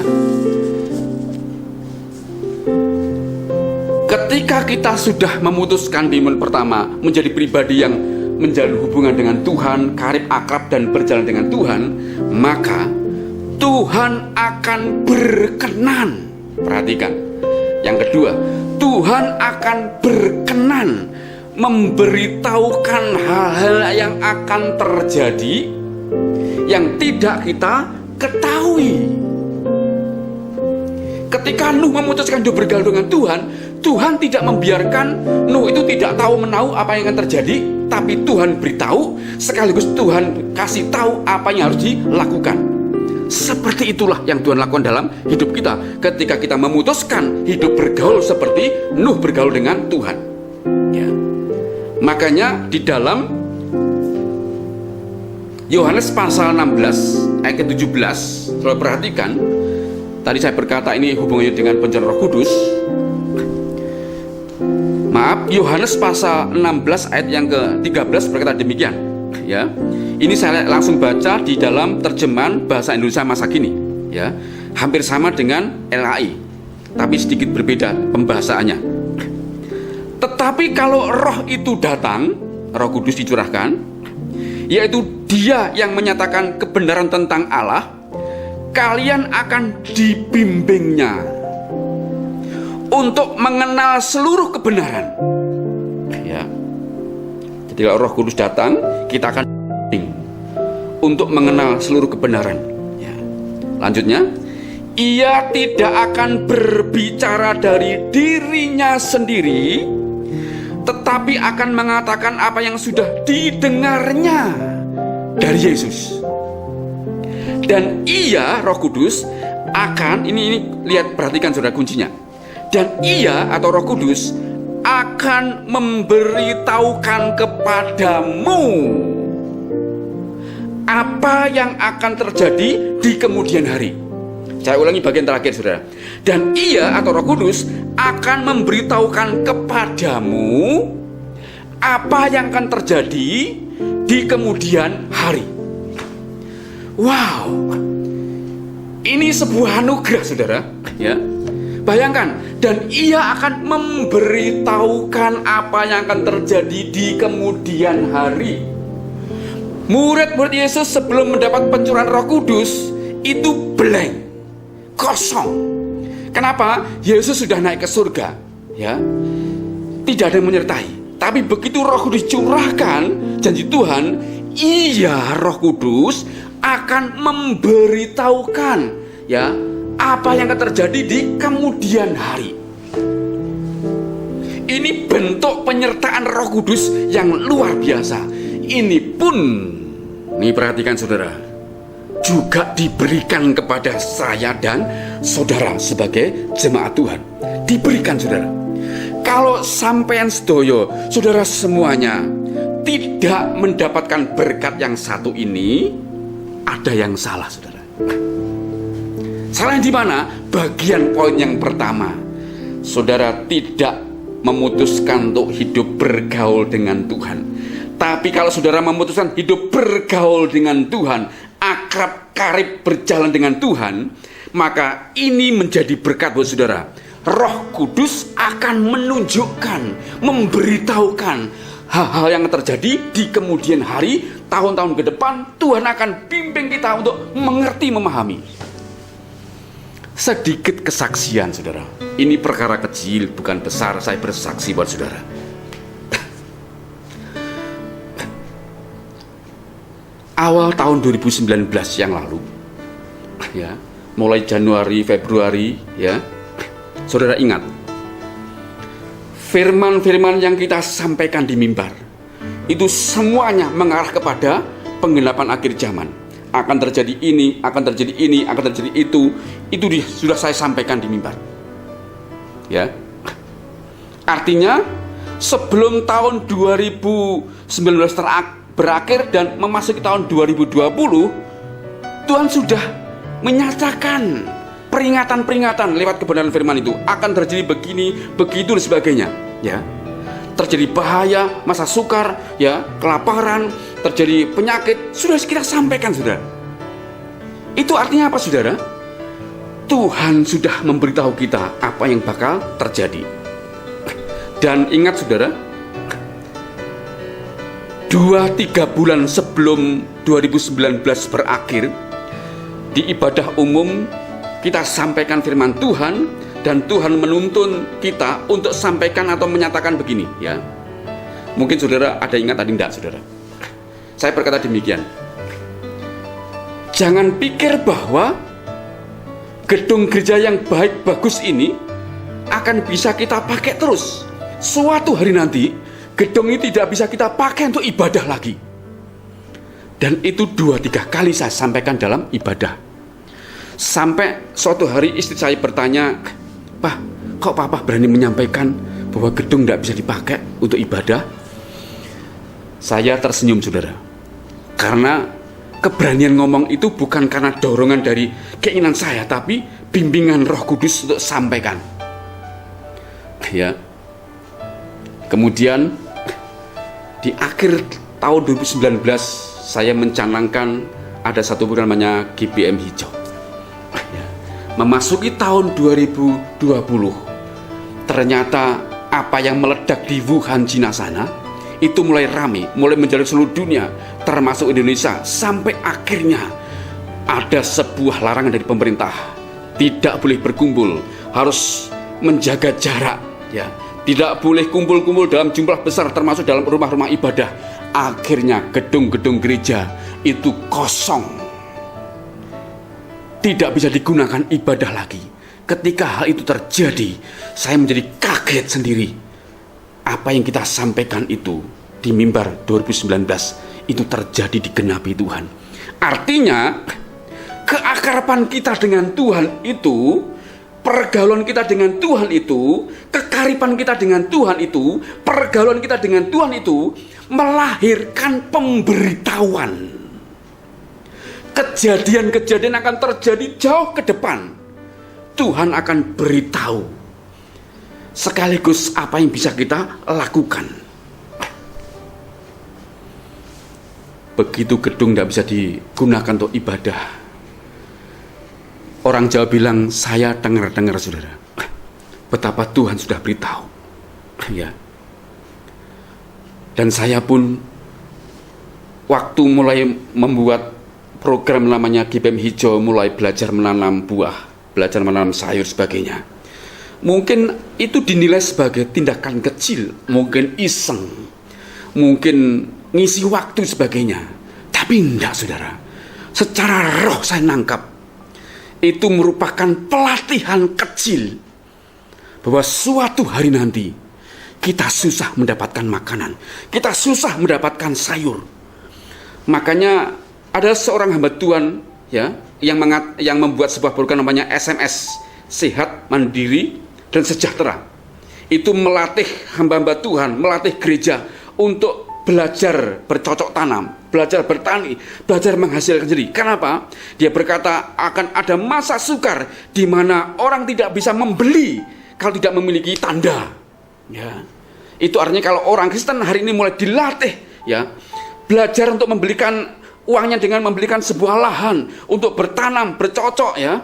Ketika kita sudah memutuskan di momen pertama menjadi pribadi yang menjalin hubungan dengan Tuhan, karib, akrab, dan berjalan dengan Tuhan, maka Tuhan akan berkenan. Perhatikan, yang kedua, Tuhan akan berkenan memberitahukan hal-hal yang akan terjadi yang tidak kita ketahui. Ketika Nuh memutuskan hidup bergaul dengan Tuhan, Tuhan tidak membiarkan Nuh itu tidak tahu menahu apa yang akan terjadi, tapi Tuhan beritahu, sekaligus Tuhan kasih tahu apa yang harus dilakukan. Seperti itulah yang Tuhan lakukan dalam hidup kita ketika kita memutuskan hidup bergaul seperti Nuh bergaul dengan Tuhan, ya. Makanya di dalam Yohanes pasal 16 ayat ke-17, kalau perhatikan, tadi saya berkata ini hubungannya dengan pencurahan Roh Kudus. Maaf, Yohanes pasal 16 ayat yang ke-13 berkata demikian, ya. Ini saya langsung baca di dalam terjemahan bahasa Indonesia masa kini, ya. Hampir sama dengan LAI, tapi sedikit berbeda pembahasaannya. Tetapi kalau Roh itu datang, Roh Kudus dicurahkan, yaitu Dia yang menyatakan kebenaran tentang Allah, kalian akan dibimbingnya untuk mengenal seluruh kebenaran, ya. Jadi kalau Roh Kudus datang, kita akan dibimbing untuk mengenal seluruh kebenaran, ya. Lanjutnya, Ia tidak akan berbicara dari dirinya sendiri, tetapi akan mengatakan apa yang sudah didengarnya dari Yesus. Dan Ia, Roh Kudus, akan ini lihat, perhatikan saudara kuncinya. Dan Ia atau Roh Kudus akan memberitahukan kepadamu apa yang akan terjadi di kemudian hari. Saya ulangi bagian terakhir, saudara. Dan Ia atau Roh Kudus akan memberitahukan kepadamu apa yang akan terjadi di kemudian hari. Wow, ini sebuah anugerah, saudara, ya. Bayangkan, dan Ia akan memberitahukan apa yang akan terjadi di kemudian hari. Murid-murid Yesus sebelum mendapat pencurahan Roh Kudus itu blank, kosong. Kenapa? Yesus sudah naik ke surga, ya. Tidak ada yang menyertai. Tapi begitu Roh Kudus dicurahkan, janji Tuhan, Ia, Roh Kudus, akan memberitahukan, ya, apa yang akan terjadi di kemudian hari. Ini bentuk penyertaan Roh Kudus yang luar biasa. Ini pun, nih perhatikan saudara, juga diberikan kepada saya dan saudara sebagai jemaat Tuhan. Diberikan, saudara. Kalau sampean sedoyo, saudara semuanya tidak mendapatkan berkat yang satu ini, ada yang salah, saudara. Salahnya di mana? Bagian poin yang pertama, saudara tidak memutuskan untuk hidup bergaul dengan Tuhan. Tapi kalau saudara memutuskan hidup bergaul dengan Tuhan, akrab, karib, berjalan dengan Tuhan, maka ini menjadi berkat buat saudara. Roh Kudus akan menunjukkan, memberitahukan hal-hal yang terjadi di kemudian hari, tahun-tahun ke depan. Tuhan akan bimbing kita untuk mengerti, memahami. Sedikit kesaksian, saudara. Ini perkara kecil, bukan besar. Saya bersaksi buat saudara. Awal tahun 2019 yang lalu, ya, mulai Januari, Februari, ya, saudara ingat firman-firman yang kita sampaikan di mimbar itu semuanya mengarah kepada penggelapan akhir zaman. akan terjadi ini, akan terjadi ini, akan terjadi itu sudah saya sampaikan di mimbar. Ya. Artinya sebelum tahun 2019 berakhir dan memasuki tahun 2020, Tuhan sudah menyatakan peringatan-peringatan lewat kebenaran firman itu akan terjadi begini, begitu dan sebagainya, ya. Terjadi bahaya, masa sukar, ya, kelaparan, terjadi penyakit, sudah kita sampaikan, saudara. Itu artinya apa, saudara? Tuhan sudah memberitahu kita apa yang bakal terjadi. Dan ingat, saudara, 2-3 bulan sebelum 2019 berakhir, di ibadah umum kita sampaikan firman Tuhan, dan Tuhan menuntun kita untuk sampaikan atau menyatakan begini, ya. Mungkin saudara ada ingat tadi enggak, saudara? Saya berkata demikian. Jangan pikir bahwa gedung gereja yang baik bagus ini akan bisa kita pakai terus. Suatu hari nanti gedung ini tidak bisa kita pakai untuk ibadah lagi. Dan itu 2-3 kali saya sampaikan dalam ibadah. Sampai suatu hari istri saya bertanya, "Pak, kok Papa berani menyampaikan bahwa gedung tidak bisa dipakai untuk ibadah?" Saya tersenyum, saudara. Karena keberanian ngomong itu bukan karena dorongan dari keinginan saya, tapi bimbingan Roh Kudus untuk sampaikan. Ya. Kemudian di akhir tahun 2019 saya mencanangkan ada satu program namanya GBM Hijau. Memasuki tahun 2020, ternyata apa yang meledak di Wuhan, Cina sana itu mulai ramai, mulai menjalar seluruh dunia, termasuk Indonesia, sampai akhirnya ada sebuah larangan dari pemerintah, tidak boleh berkumpul, harus menjaga jarak, ya, tidak boleh kumpul-kumpul dalam jumlah besar, termasuk dalam rumah-rumah ibadah. Akhirnya gedung-gedung gereja itu kosong, tidak bisa digunakan ibadah lagi. Ketika hal itu terjadi, saya menjadi kaget sendiri. Apa yang kita sampaikan itu di mimbar 2019 itu terjadi digenapi Tuhan. Artinya keakraban kita dengan Tuhan itu, pergaulan kita dengan Tuhan itu, kekaripan kita dengan Tuhan itu, pergaulan kita dengan Tuhan itu melahirkan pemberitahuan. Kejadian-kejadian akan terjadi jauh ke depan. Tuhan akan beritahu sekaligus apa yang bisa kita lakukan. Begitu gedung tidak bisa digunakan untuk ibadah, orang Jawa bilang, saya dengar-dengar, saudara, betapa Tuhan sudah beritahu, ya. Dan saya pun waktu mulai membuat program namanya GBM Hijau, mulai belajar menanam buah, belajar menanam sayur sebagainya. Mungkin itu dinilai sebagai tindakan kecil, mungkin iseng, mungkin ngisi waktu sebagainya. Tapi enggak, saudara. Secara roh saya nangkap itu merupakan pelatihan kecil bahwa suatu hari nanti kita susah mendapatkan makanan, kita susah mendapatkan sayur. Makanya ada seorang hamba Tuhan, ya, yang membuat sebuah program namanya SMS, Sehat, Mandiri, dan Sejahtera. Itu melatih hamba-hamba Tuhan, melatih gereja untuk belajar bercocok tanam, belajar bertani, belajar menghasilkan sendiri. Kenapa? Dia berkata akan ada masa sukar di mana orang tidak bisa membeli kalau tidak memiliki tanda. Ya. Itu artinya kalau orang Kristen hari ini mulai dilatih, ya, belajar untuk membelikan uangnya dengan membelikan sebuah lahan untuk bertanam, bercocok, ya.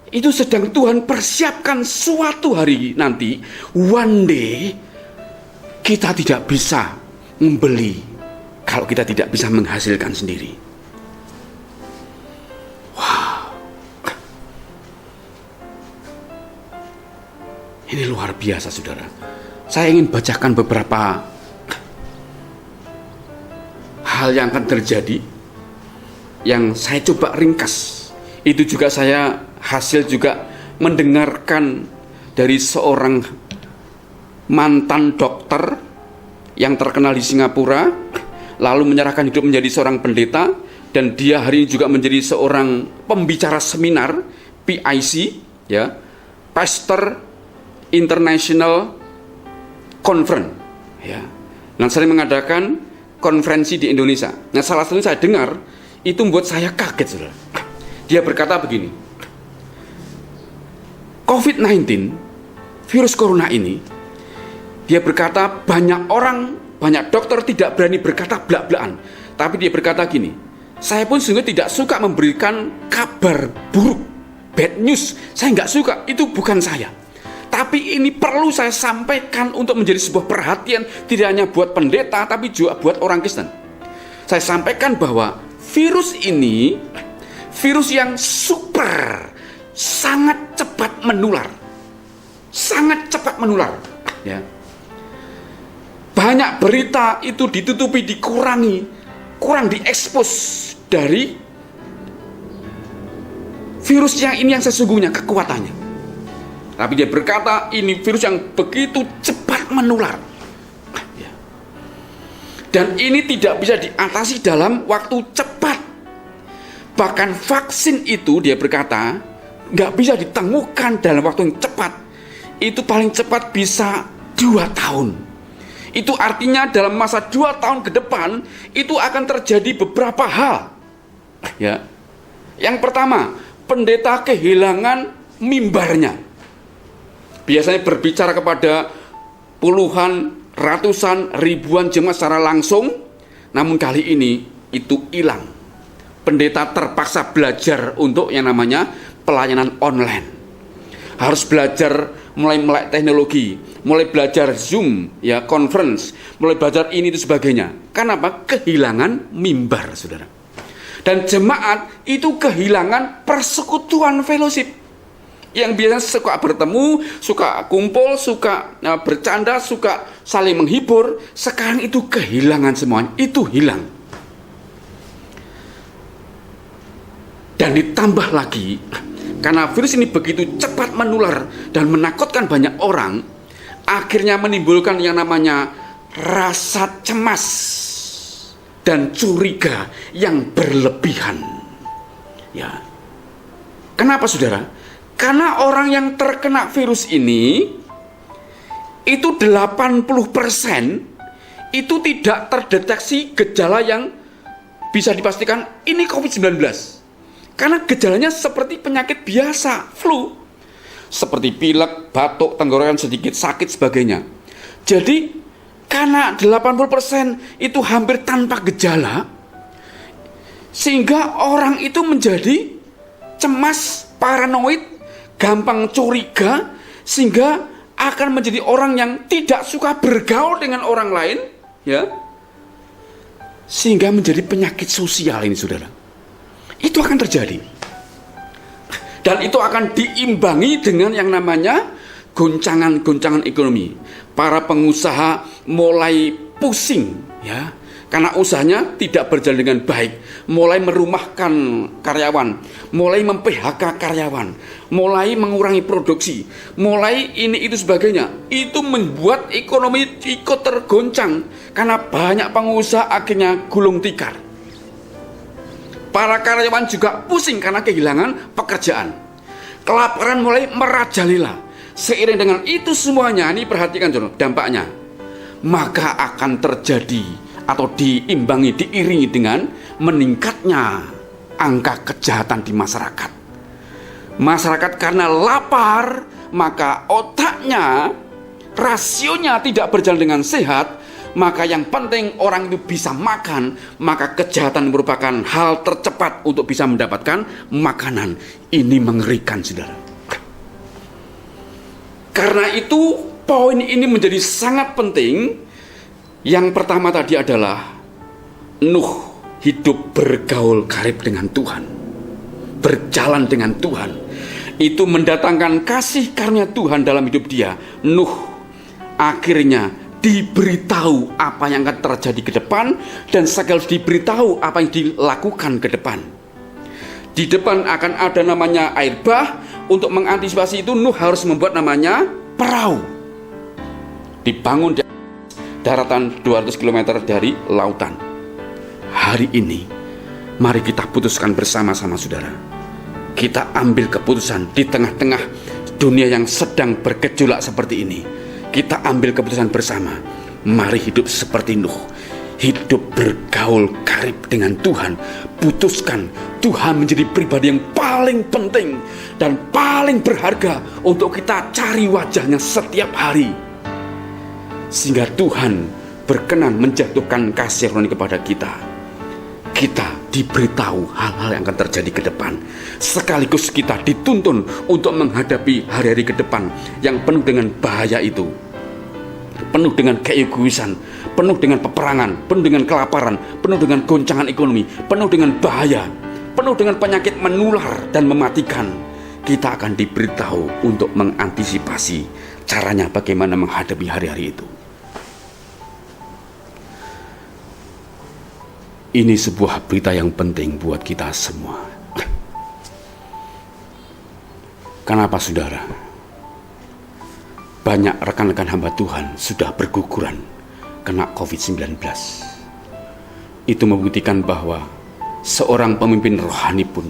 Itu sedang Tuhan persiapkan suatu hari nanti, one day, kita tidak bisa membeli kalau kita tidak bisa menghasilkan sendiri. Wow. Ini luar biasa, saudara. Saya ingin bacakan beberapa hal yang akan terjadi, yang saya coba ringkas. Itu juga saya hasil juga mendengarkan dari seorang mantan dokter yang terkenal di Singapura, lalu menyerahkan hidup menjadi seorang pendeta, dan dia hari ini juga menjadi seorang pembicara seminar PIC, ya, Pastor International Conference, ya. Nah, sering mengadakan konferensi di Indonesia. Nah, salah satu saya dengar itu membuat saya kaget, saudara. Dia berkata begini, COVID-19, virus corona ini, dia berkata banyak orang, banyak dokter tidak berani berkata belak-belakan. Tapi dia berkata gini, saya pun sungguh tidak suka memberikan kabar buruk, bad news. Saya nggak suka, itu bukan saya. Tapi ini perlu saya sampaikan untuk menjadi sebuah perhatian, tidak hanya buat pendeta, tapi juga buat orang Kristen. Saya sampaikan bahwa virus ini, virus yang super, sangat cepat menular. Sangat cepat menular, ya. Banyak berita itu ditutupi, dikurangi, kurang diekspos dari virus yang ini yang sesungguhnya kekuatannya. Tapi dia berkata ini virus yang begitu cepat menular, ya. Dan ini tidak bisa diatasi dalam waktu cepat. Bahkan vaksin itu, dia berkata, nggak bisa ditemukan dalam waktu yang cepat. Itu paling cepat bisa 2 tahun. Itu artinya dalam masa 2 tahun ke depan itu akan terjadi beberapa hal, ya. Yang pertama, pendeta kehilangan mimbarnya. Biasanya berbicara kepada puluhan, ratusan, ribuan jemaat secara langsung, namun kali ini itu hilang. Pendeta terpaksa belajar untuk yang namanya pelayanan online. Harus belajar mulai melek teknologi, mulai belajar Zoom, ya, conference, mulai belajar ini itu sebagainya. Kenapa? Kehilangan mimbar, saudara. Dan jemaat itu kehilangan persekutuan fellowship. Yang biasanya suka bertemu, suka kumpul, suka bercanda, suka saling menghibur. Sekarang itu kehilangan semuanya, itu hilang. Dan ditambah lagi, karena virus ini begitu cepat menular dan menakutkan banyak orang, akhirnya menimbulkan yang namanya rasa cemas dan curiga yang berlebihan. Ya. Kenapa, saudara? Karena orang yang terkena virus ini itu 80% itu tidak terdeteksi gejala yang bisa dipastikan ini COVID-19. Karena gejalanya seperti penyakit biasa, flu. Seperti pilek, batuk, tenggorokan sedikit, sakit, sebagainya. Jadi, karena 80% itu hampir tanpa gejala, sehingga orang itu menjadi cemas, paranoid, gampang curiga, sehingga akan menjadi orang yang tidak suka bergaul dengan orang lain, ya. Sehingga menjadi penyakit sosial ini, saudara. Itu akan terjadi. Dan itu akan diimbangi dengan yang namanya goncangan-goncangan ekonomi. Para pengusaha mulai pusing, ya, karena usahanya tidak berjalan dengan baik, mulai merumahkan karyawan, mulai mem-PHK karyawan, mulai mengurangi produksi, mulai ini itu sebagainya. Itu membuat ekonomi ikut tergoncang karena banyak pengusaha akhirnya gulung tikar. Para karyawan juga pusing karena kehilangan pekerjaan. Kelaparan mulai merajalela. Seiring dengan itu semuanya, ini perhatikan dampaknya, maka akan terjadi atau diimbangi, diiringi dengan meningkatnya angka kejahatan di masyarakat. Masyarakat karena lapar, maka otaknya, rasionya tidak berjalan dengan sehat. Maka yang penting orang itu bisa makan, maka kejahatan merupakan hal tercepat untuk bisa mendapatkan makanan. Ini mengerikan, saudara. Karena itu poin ini menjadi sangat penting. Yang pertama tadi adalah Nuh hidup bergaul karib dengan Tuhan, berjalan dengan Tuhan. Itu mendatangkan kasih karunia Tuhan dalam hidup dia. Nuh akhirnya diberitahu apa yang akan terjadi ke depan, dan sekaligus diberitahu apa yang dilakukan ke depan. Di depan akan ada namanya air bah. Untuk mengantisipasi itu Nuh harus membuat namanya perahu. Dibangun di daratan 200 km dari lautan. Hari ini Mari kita putuskan bersama-sama saudara. Kita ambil keputusan di tengah-tengah dunia yang sedang bergejolak seperti ini. Kita ambil keputusan bersama. Mari hidup seperti Nuh. Hidup bergaul karib dengan Tuhan. Putuskan Tuhan menjadi pribadi yang paling penting dan paling berharga untuk kita cari wajahnya setiap hari, sehingga Tuhan berkenan menjatuhkan kasih karunia kepada kita. Kita diberitahu hal-hal yang akan terjadi ke depan, sekaligus kita dituntun untuk menghadapi hari-hari ke depan yang penuh dengan bahaya itu, penuh dengan keegoisan, penuh dengan peperangan, penuh dengan kelaparan, penuh dengan goncangan ekonomi, penuh dengan bahaya, penuh dengan penyakit menular dan mematikan. Kita akan diberitahu untuk mengantisipasi caranya bagaimana menghadapi hari-hari itu. Ini sebuah berita yang penting buat kita semua. Kenapa saudara? Banyak rekan-rekan hamba Tuhan sudah berguguran kena COVID-19. Itu membuktikan bahwa seorang pemimpin rohani pun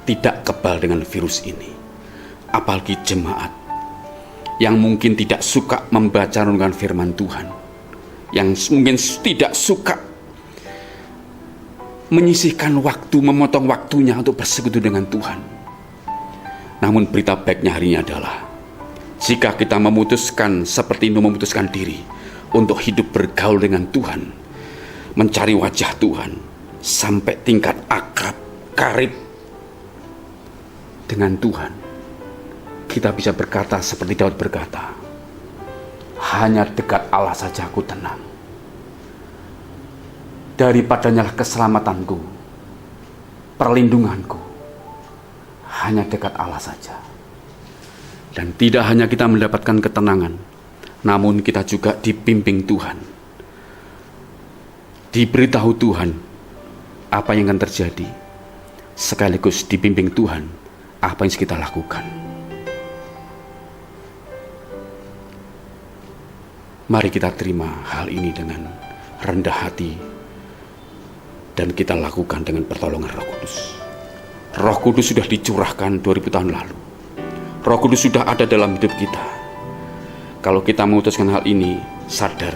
tidak kebal dengan virus ini. Apalagi jemaat yang mungkin tidak suka membaca renungan firman Tuhan, yang mungkin tidak suka menyisihkan waktu, memotong waktunya untuk bersekutu dengan Tuhan. Namun berita baiknya hari ini adalah, jika kita memutuskan seperti Nuh memutuskan diri untuk hidup bergaul dengan Tuhan, mencari wajah Tuhan sampai tingkat akrab, karib dengan Tuhan, kita bisa berkata seperti Daud berkata, hanya dekat Allah saja aku tenang. Daripadanya keselamatanku, perlindunganku, hanya dekat Allah saja. Dan tidak hanya kita mendapatkan ketenangan, namun kita juga dibimbing Tuhan, diberitahu Tuhan apa yang akan terjadi, sekaligus dibimbing Tuhan apa yang kita lakukan. Mari kita terima hal ini dengan rendah hati, dan kita lakukan dengan pertolongan Roh Kudus. Roh Kudus sudah dicurahkan 2000 tahun lalu. Roh Kudus sudah ada dalam hidup kita. Kalau kita memutuskan hal ini, sadar,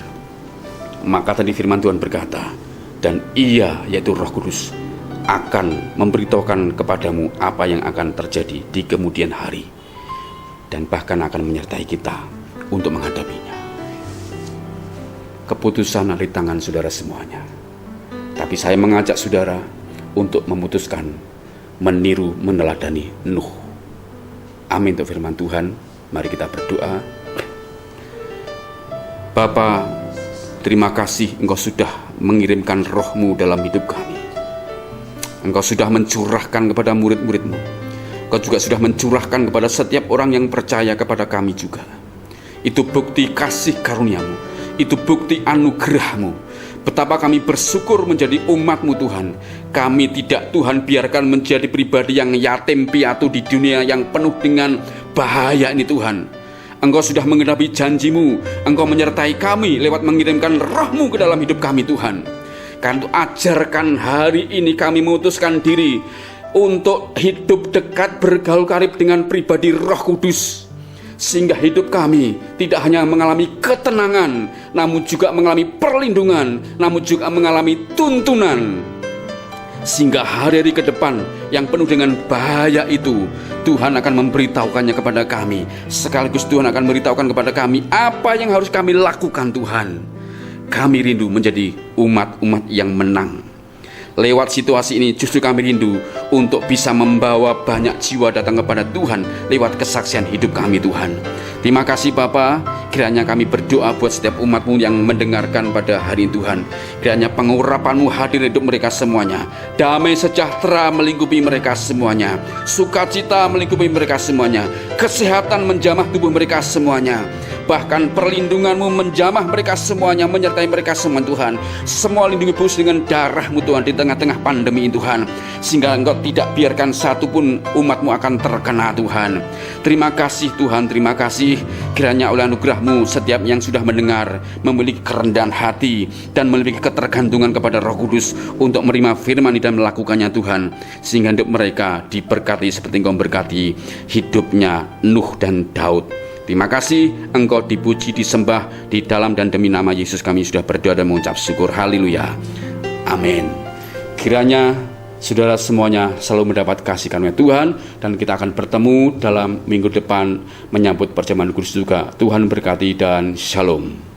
maka tadi firman Tuhan berkata, dan Ia, yaitu Roh Kudus, akan memberitahukan kepadamu apa yang akan terjadi di kemudian hari, dan bahkan akan menyertai kita untuk menghadapinya. Keputusan ada di tangan saudara semuanya. Tapi saya mengajak saudara untuk memutuskan meniru, meneladani Nuh. Amin untuk firman Tuhan. Mari kita berdoa. Bapa, terima kasih Engkau sudah mengirimkan Roh-Mu dalam hidup kami. Engkau sudah mencurahkan kepada murid-murid-Mu. Engkau juga sudah mencurahkan kepada setiap orang yang percaya kepada kami juga. Itu bukti kasih karunia-Mu. Itu bukti anugerah-Mu. Betapa kami bersyukur menjadi umat-Mu Tuhan. Kami tidak Tuhan biarkan menjadi pribadi yang yatim piatu di dunia yang penuh dengan bahaya ini Tuhan. Engkau sudah menggenapi janji-Mu. Engkau menyertai kami lewat mengirimkan Roh-Mu ke dalam hidup kami Tuhan. Karena itu ajarkan hari ini kami memutuskan diri untuk hidup dekat bergaul karib dengan pribadi Roh Kudus, sehingga hidup kami tidak hanya mengalami ketenangan, namun juga mengalami perlindungan, namun juga mengalami tuntunan, sehingga hari-hari ke depan yang penuh dengan bahaya itu Tuhan akan memberitahukannya kepada kami, sekaligus Tuhan akan memberitahukan kepada kami apa yang harus kami lakukan. Tuhan, kami rindu menjadi umat-umat yang menang. Lewat situasi ini justru kami rindu untuk bisa membawa banyak jiwa datang kepada Tuhan lewat kesaksian hidup kami Tuhan. Terima kasih Bapa, kiranya kami berdoa buat setiap umat-Mu yang mendengarkan pada hari ini Tuhan. Kiranya pengurapan-Mu hadir hidup mereka semuanya. Damai sejahtera melingkupi mereka semuanya. Sukacita melingkupi mereka semuanya. Kesehatan menjamah tubuh mereka semuanya. bahkan perlindungan-Mu menjamah mereka semuanya, menyertai mereka semua Tuhan. Semua lindungi Bus dengan darah-Mu Tuhan di tengah-tengah pandemi ini Tuhan, sehingga Engkau tidak biarkan satupun umat-Mu akan terkena Tuhan. Terima kasih Tuhan, terima kasih. Kiranya oleh anugerah-Mu setiap yang sudah mendengar memiliki kerendahan hati dan memiliki ketergantungan kepada Roh Kudus untuk menerima firman dan melakukannya Tuhan, sehingga hidup mereka diberkati seperti Engkau berkati hidupnya Nuh dan Daud. Terima kasih, Engkau dipuji, disembah. Di dalam dan demi nama Yesus kami sudah berdoa dan mengucap syukur. Haleluya, amin. Kiranya saudara semuanya selalu mendapat kasih karunia Tuhan, dan kita akan bertemu dalam minggu depan menyambut perjamuan kudus juga. Tuhan berkati dan shalom.